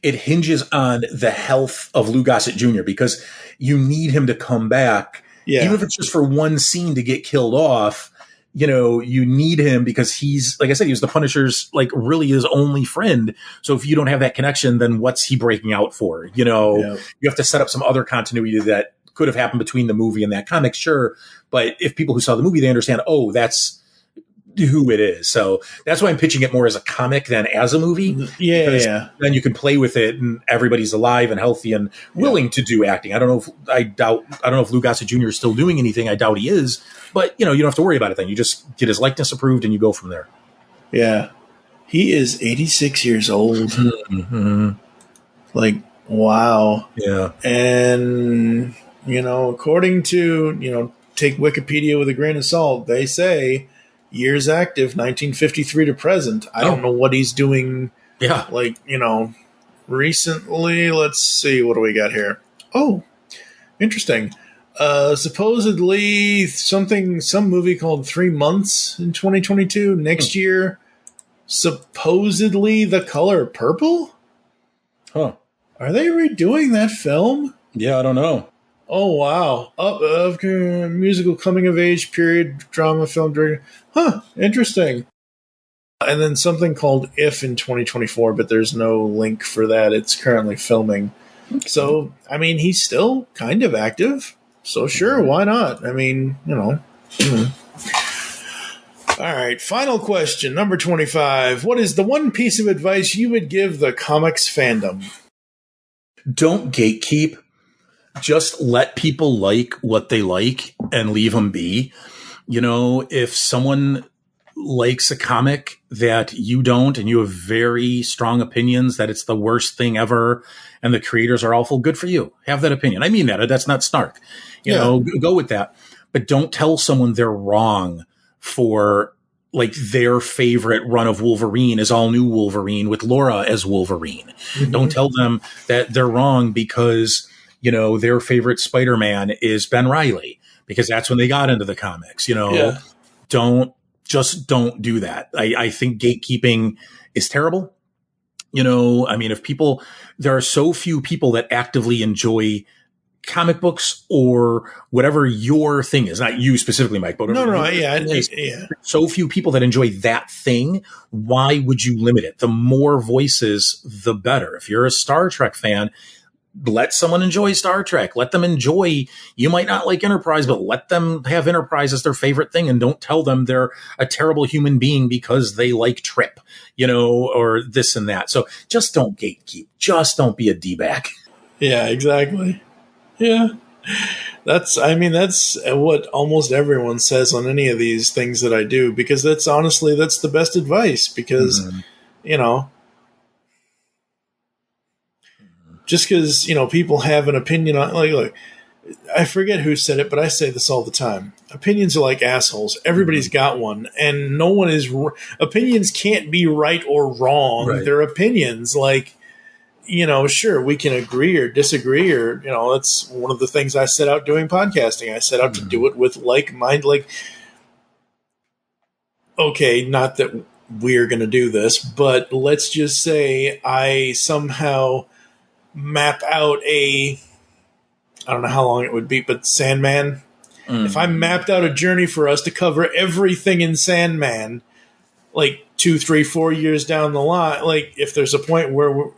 it hinges on the health of Lou Gossett Jr., because you need him to come back. Yeah. Even if it's just for one scene to get killed off, you need him because he's, like I said, he was the Punisher's, really his only friend. So if you don't have that connection, then what's he breaking out for? You have to set up some other continuity that could have happened between the movie and that comic, sure. But if people who saw the movie, they understand, oh, that's who it is. So that's why I'm pitching it more as a comic than as a movie. Yeah. Then you can play with it and everybody's alive and healthy and willing to do acting. I don't know if Lou Gossett Jr. is still doing anything. I doubt he is, but you don't have to worry about it then. You just get his likeness approved and you go from there. Yeah. He is 86 years old. Mm-hmm. Wow. Yeah. And, according to, take Wikipedia with a grain of salt, they say years active, 1953 to present. I don't know what he's doing. Yeah. Recently. Let's see. What do we got here? Oh, interesting. Supposedly some movie called 3 Months in 2022. Next year, supposedly The Color Purple? Huh. Are they redoing that film? Yeah, I don't know. Oh, wow. Musical coming-of-age period drama film. Interesting. And then something called If in 2024, but there's no link for that. It's currently filming. Okay. So, I mean, he's still kind of active. So, sure, why not? I mean, All right, final question, number 25. What is the one piece of advice you would give the comics fandom? Don't gatekeep. Just let people like what they like and leave them be. If someone likes a comic that you don't, and you have very strong opinions that it's the worst thing ever and the creators are awful, good for you. Have that opinion. I mean that. That's not snark. You know, go with that. But don't tell someone they're wrong for like their favorite run of Wolverine is all new Wolverine with Laura as Wolverine. Mm-hmm. Don't tell them that they're wrong because, you know, their favorite Spider-Man is Ben Reilly because that's when they got into the comics, you know. Don't do that. I think gatekeeping is terrible. You know, I mean, there are so few people that actively enjoy comic books or whatever your thing is, not you specifically, Mike, but so few people that enjoy that thing. Why would you limit it? The more voices, the better. If you're a Star Trek fan, let someone enjoy Star Trek. Let them enjoy. You might not like Enterprise, but let them have Enterprise as their favorite thing, and don't tell them they're a terrible human being because they like Trip, you know, or this and that. So just don't gatekeep. Just don't be a D-bag. Yeah, exactly. Yeah. That's what almost everyone says on any of these things that I do, because that's the best advice, because, you know, just because, you know, people have an opinion on, like, I forget who said it, but I say this all the time. Opinions are like assholes. Everybody's got one, and no one is, opinions can't be right or wrong. Right. They're opinions. Like, you know, sure, we can agree or disagree, or, you know, that's one of the things I set out doing podcasting. I set out to do it with okay, not that we're going to do this, but let's just say I somehow map out I don't know how long it would be, but Sandman. If I mapped out a journey for us to cover everything in Sandman, like 2, 3, 4 years down the line, like if there's a point where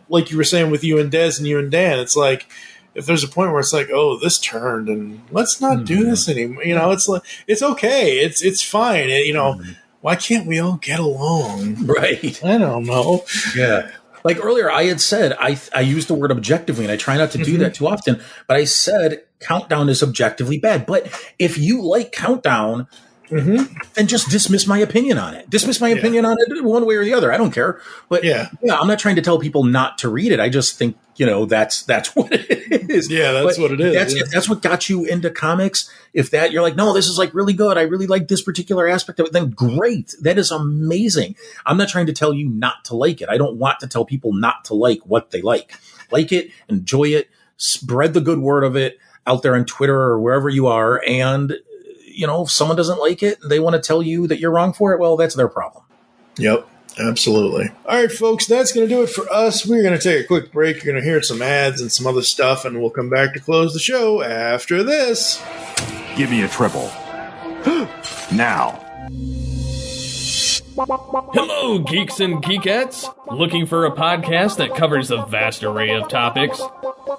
like you were saying with you and Des and you and Dan, it's like, if there's a point where it's like, oh, this turned and let's not do this anymore. You know, it's like, it's okay. It's fine. You know, why can't we all get along? Right. I don't know. Yeah. Like earlier, I had said, I used the word objectively, and I try not to do that too often, but I said Countdown is objectively bad. But if you like Countdown, then just dismiss my opinion on it. Dismiss my opinion on it one way or the other. I don't care. But I'm not trying to tell people not to read it. I just think, you know, that's what it is. Yeah, that's what it is. If that's what got you into comics, if that you're like, no, this is like really good, I really like this particular aspect of it, then great. That is amazing. I'm not trying to tell you not to like it. I don't want to tell people not to like what they like. Like it, enjoy it, spread the good word of it out there on Twitter or wherever you are. And, you know, if someone doesn't like it, they want to tell you that you're wrong for it, well, that's their problem. Yep. Absolutely. All right, folks, that's going to do it for us. We're going to take a quick break. You're going to hear some ads and some other stuff, and we'll come back to close the show after this. Give me a triple. Now. Hello, geeks and geekettes. Looking for a podcast that covers a vast array of topics?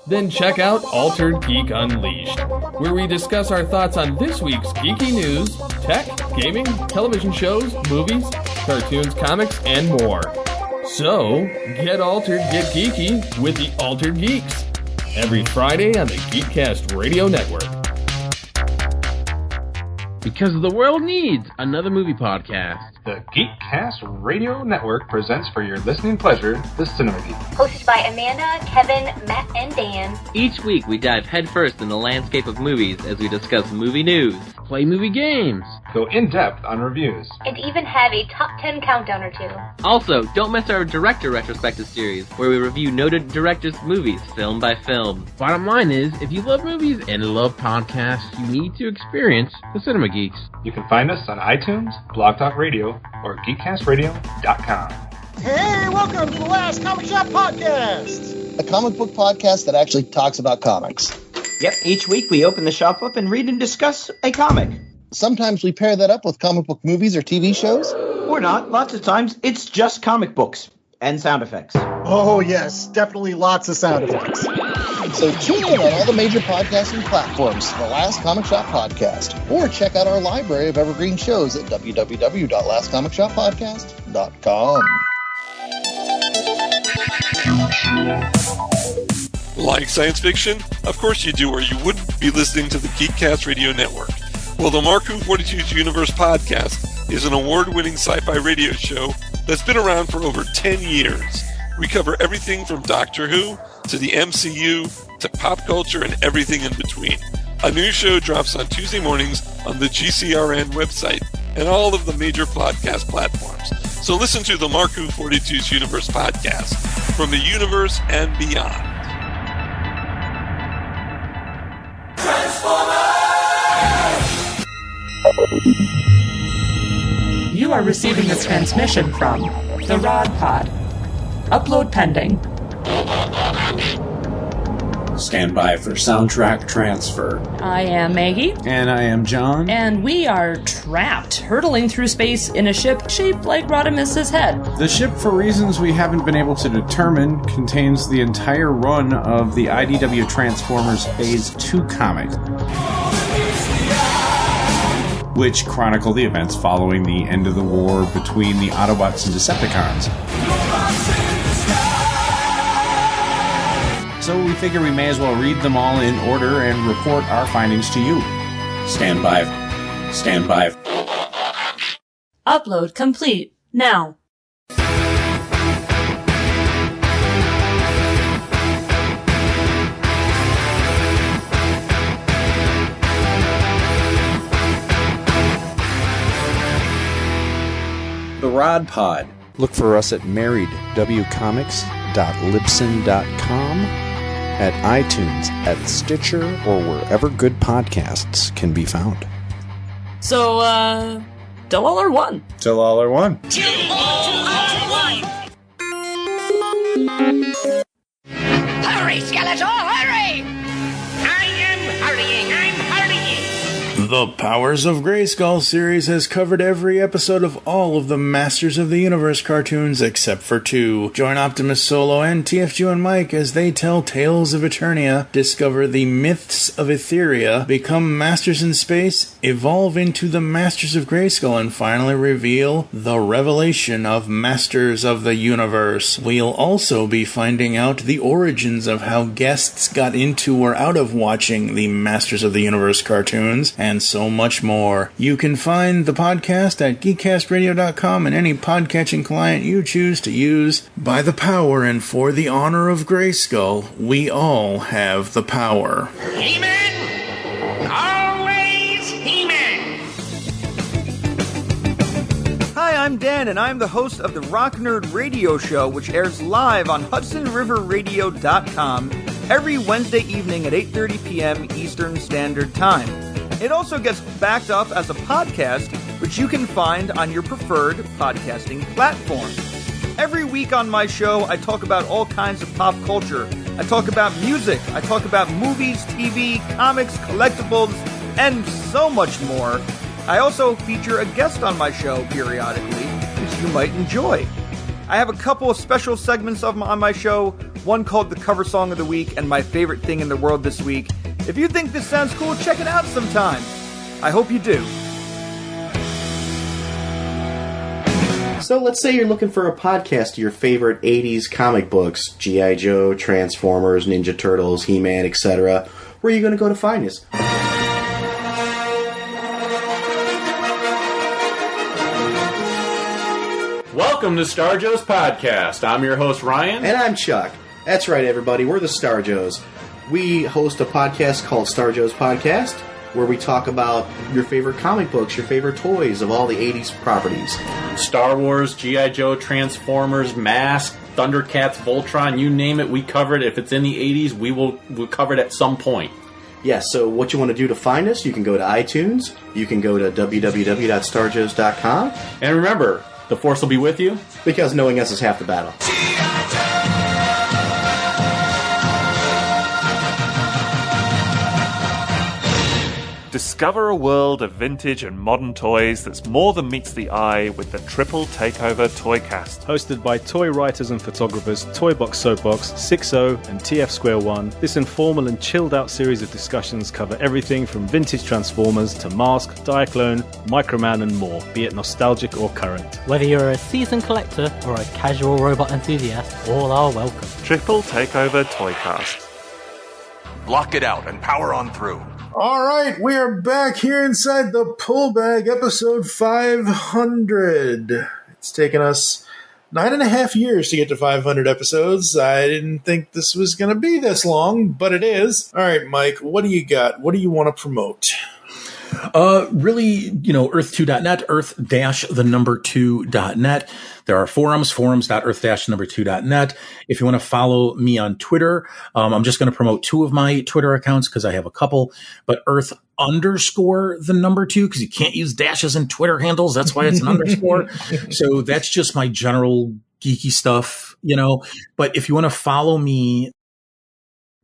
Then check out Altered Geek Unleashed, where we discuss our thoughts on this week's geeky news, tech, gaming, television shows, movies, cartoons, comics, and more. So, get altered, get geeky with the Altered Geeks. Every Friday on the Geekcast Radio Network. Because the world needs another movie podcast. The Geekcast Radio Network presents for your listening pleasure the Cinema Geek. Hosted by Amanda, Kevin, Matt, and Dan. Each week we dive headfirst in the landscape of movies as we discuss movie news, play movie games, go in-depth on reviews, and even have a top 10 countdown or two. Also, don't miss our director retrospective series, where we review noted directors' movies film by film. Bottom line is, if you love movies and love podcasts, you need to experience the Cinema Geeks. You can find us on iTunes, Blog Talk Radio, or GeekCastRadio.com. Hey, welcome to the Last Comic Shop Podcast! A comic book podcast that actually talks about comics. Yep, each week we open the shop up and read and discuss a comic. Sometimes we pair that up with comic book movies or TV shows. Or not. Lots of times it's just comic books and sound effects. Oh, yes, definitely lots of sound effects. So tune in on all the major podcasting platforms for the Last Comic Shop Podcast. Or check out our library of evergreen shows at www.lastcomicshoppodcast.com. Like science fiction? Of course you do, or you wouldn't be listening to the Geekcast Radio Network. Well, the Mark Who 42's Universe podcast is an award-winning sci-fi radio show that's been around for over 10 years. We cover everything from Doctor Who to the MCU to pop culture and everything in between. A new show drops on Tuesday mornings on the GCRN website and all of the major podcast platforms. So listen to the Marku 42's Universe podcast from the universe and beyond. You are receiving a transmission from the Rod Pod. Upload pending. Stand by for soundtrack transfer. I am Maggie. And I am John. And we are trapped, hurtling through space in a ship shaped like Rodimus's head. The ship, for reasons we haven't been able to determine, contains the entire run of the IDW Transformers Phase 2 comic, which chronicle the events following the end of the war between the Autobots and Decepticons. So we figure we may as well read them all in order and report our findings to you. Stand by. Stand by. Upload complete. Now. The Rod Pod. Look for us at marriedwcomics.libsyn.com, at iTunes, at Stitcher, or wherever good podcasts can be found. So, till all are one. Till all are one. Till all are one. Hurry, Skeletor, hurry! I am hurrying. I'm hurrying. The Powers of Grayskull series has covered every episode of all of the Masters of the Universe cartoons except for 2. Join Optimus Solo and TFG and Mike as they tell tales of Eternia, discover the myths of Etheria, become masters in space, evolve into the Masters of Grayskull, and finally reveal the revelation of Masters of the Universe. We'll also be finding out the origins of how guests got into or out of watching the Masters of the Universe cartoons, and so much more. You can find the podcast at geekcastradio.com and any podcatching client you choose to use. By the power and for the honor of Grayskull, we all have the power. He-Man! Always He-Man! Hi, I'm Dan, and I'm the host of the Rock Nerd Radio Show, which airs live on HudsonRiverRadio.com every Wednesday evening at 8:30 p.m. Eastern Standard Time. It also gets backed up as a podcast, which you can find on your preferred podcasting platform. Every week on my show, I talk about all kinds of pop culture. I talk about music, I talk about movies, TV, comics, collectibles, and so much more. I also feature a guest on my show periodically, which you might enjoy. I have a couple of special segments on my show, one called The Cover Song of the Week and My Favorite Thing in the World This Week. If you think this sounds cool, check it out sometime. I hope you do. So let's say you're looking for a podcast of your favorite 80s comic books, G.I. Joe, Transformers, Ninja Turtles, He-Man, etc. Where are you going to go to find us? Welcome to Star Joe's Podcast. I'm your host, Ryan. And I'm Chuck. That's right, everybody. We're the Star Joes. We host a podcast called Star Joe's Podcast, where we talk about your favorite comic books, your favorite toys of all the 80s properties. Star Wars, G.I. Joe, Transformers, Mask, Thundercats, Voltron, you name it, we cover it. If it's in the 80s, we'll cover it at some point. Yes, so what you want to do to find us, you can go to iTunes, you can go to www.starjoes.com. And remember, the Force will be with you. Because knowing us is half the battle. Discover a world of vintage and modern toys that's more than meets the eye with the Triple Takeover Toycast. Hosted by toy writers and photographers Toybox Soapbox, 6O, and TF Square 1, this informal and chilled-out series of discussions cover everything from vintage Transformers to Mask, Diaclone, Microman, and more, be it nostalgic or current. Whether you're a seasoned collector or a casual robot enthusiast, all are welcome. Triple Takeover Toycast. Block it out and power on through. All right, we are back here inside the Pull Bag, episode 500. It's taken us 9.5 years to get to 500 episodes. I didn't think this was going to be this long, but it is. All right, Mike, what do you got? What do you want to promote? Really, earth2.net, earth-2.net. There are forums.earth-2.net. If you want to follow me on Twitter, I'm just going to promote two of my Twitter accounts because I have a couple, but earth_2, because you can't use dashes in Twitter handles. That's why it's an underscore. So that's just my general geeky stuff, but if you want to follow me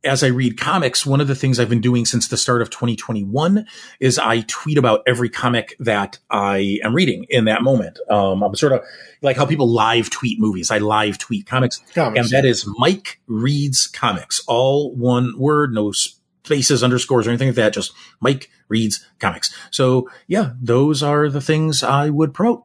as I read comics, one of the things I've been doing since the start of 2021 is I tweet about every comic that I am reading in that moment. I'm sort of like how people live tweet movies. I live tweet comics. And that is Mike Reads Comics. All one word, no spaces, underscores, or anything like that. Just Mike Reads Comics. So yeah, those are the things I would promote.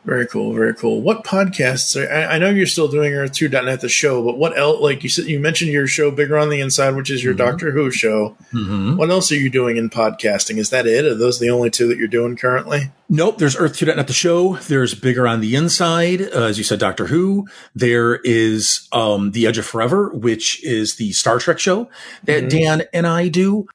Very cool, very cool. What podcasts? I know you're still doing Earth2.net, the show, but what else? Like you said, you mentioned your show Bigger on the Inside, which is your Doctor Who show. Mm-hmm. What else are you doing in podcasting? Is that it? Are those the only two that you're doing currently? Nope. There's Earth2.net, the show. There's Bigger on the Inside, as you said, Doctor Who. There is The Edge of Forever, which is the Star Trek show that Dan and I do.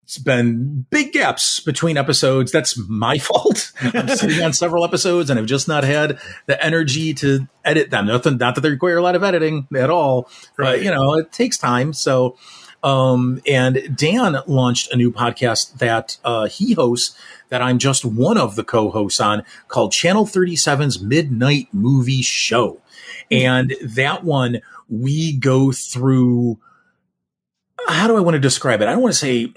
It's been big gaps between episodes. That's my fault. I'm sitting on several episodes and I've just not had the energy to edit them. Not that they require a lot of editing at all, right. But it takes time. So, and Dan launched a new podcast that he hosts that I'm just one of the co-hosts on, called Channel 37's Midnight Movie Show. And that one, we go through, how do I want to describe it? I don't want to say,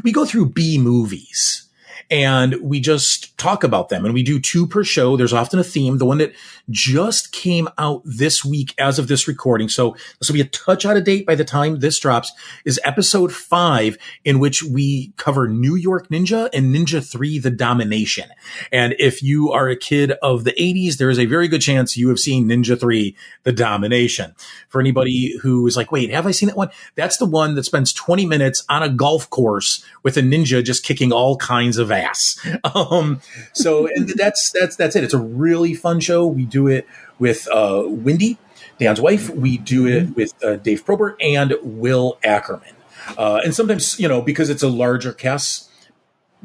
we go through B movies and we just talk about them, and we do 2 per show. There's often a theme. The one that just came out this week as of this recording, so this will be a touch out of date by the time this drops, is episode 5, in which we cover New York Ninja and Ninja 3, The Domination. And if you are a kid of the 80s, there is a very good chance you have seen Ninja 3, The Domination. For anybody who is like, wait, have I seen that one? That's the one that spends 20 minutes on a golf course with a ninja just kicking all kinds of ass. So and that's it. It's a really fun show. We do it with Wendy, Dan's wife. We do it with Dave Probert and Will Ackerman. And sometimes, because it's a larger cast,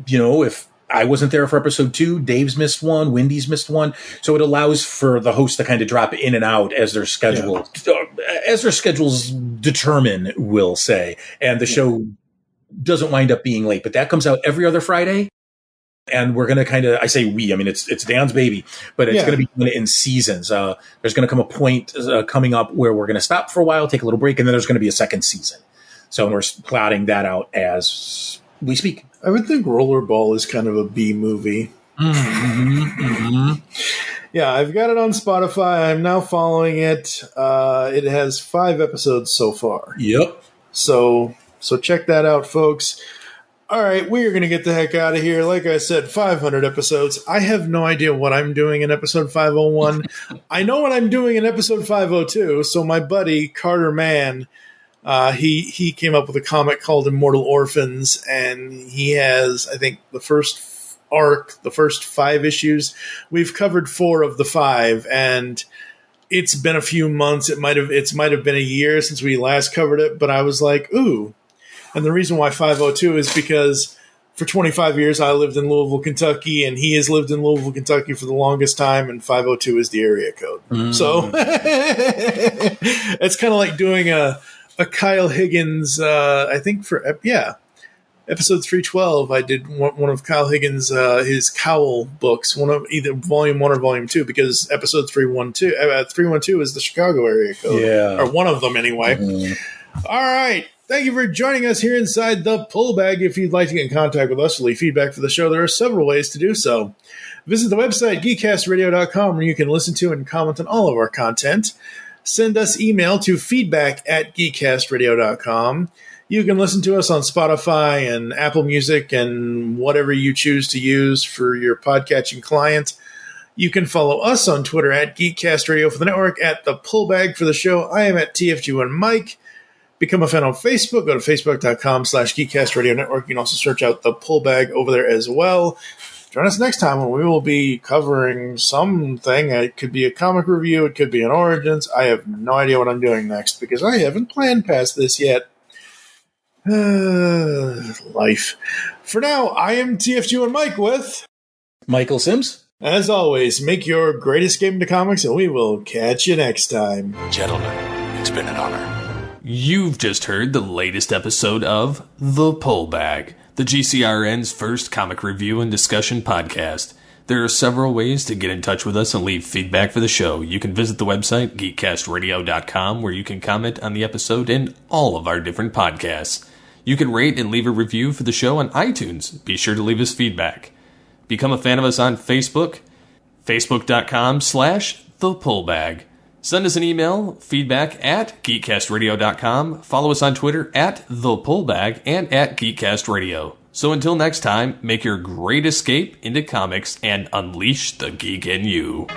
if I wasn't there for episode 2, Dave's missed one, Wendy's missed one. So it allows for the host to kind of drop in and out as their schedule, as their schedules determine, we'll say. And the show doesn't wind up being late, but that comes out every other Friday. And we're going to kind of, I say we, I mean, it's Dan's baby, but it's going to be in seasons. There's going to come a point coming up where we're going to stop for a while, take a little break, and then there's going to be a second season. So we're plotting that out as we speak. I would think Rollerball is kind of a B movie. Yeah, I've got it on Spotify. I'm now following it. It has 5 episodes so far. Yep. So check that out, folks. All right, we are going to get the heck out of here. Like I said, 500 episodes. I have no idea what I'm doing in episode 501. I know what I'm doing in episode 502. So my buddy, Carter Mann, he came up with a comic called Immortal Orphans, and he has, I think, the first arc, the first 5 issues. We've covered 4 of the 5, and it's been a few months. It might have been a year since we last covered it, but I was like, ooh. And the reason why 502 is because for 25 years I lived in Louisville, Kentucky, and he has lived in Louisville, Kentucky for the longest time, and 502 is the area code. So it's kind of like doing a Kyle Higgins, I think episode 312, I did one of Kyle Higgins' his Cowl books, one of either volume 1 or volume 2, because episode 312 is the Chicago area code, or one of them anyway. All right. Thank you for joining us here inside the Pull Bag. If you'd like to get in contact with us or leave feedback for the show, there are several ways to do so. Visit the website, geekcastradio.com, where you can listen to and comment on all of our content. Send us email to feedback@geekcastradio.com. You can listen to us on Spotify and Apple Music and whatever you choose to use for your podcatching client. You can follow us on Twitter @GeekCastRadio for the network, @The Pull Bag for the show. I am @TFG1Mike. Become a fan on Facebook. Go to facebook.com/Geekcast Radio Network. You can also search out the Pullbag over there as well. Join us next time when we will be covering something. It could be a comic review. It could be an Origins. I have no idea what I'm doing next because I haven't planned past this yet. Life. For now, I am TFG1 Mike with Michael Sims. As always, make your great escape into comics, and we will catch you next time. Gentlemen, it's been an honor. You've just heard the latest episode of The Pullbag, the GCRN's first comic review and discussion podcast. There are several ways to get in touch with us and leave feedback for the show. You can visit the website, geekcastradio.com, where you can comment on the episode and all of our different podcasts. You can rate and leave a review for the show on iTunes. Be sure to leave us feedback. Become a fan of us on Facebook, facebook.com/thepullbag. Send us an email, feedback@geekcastradio.com. Follow us on Twitter @thepullbag and @geekcastradio. So until next time, make your great escape into comics and unleash the geek in you.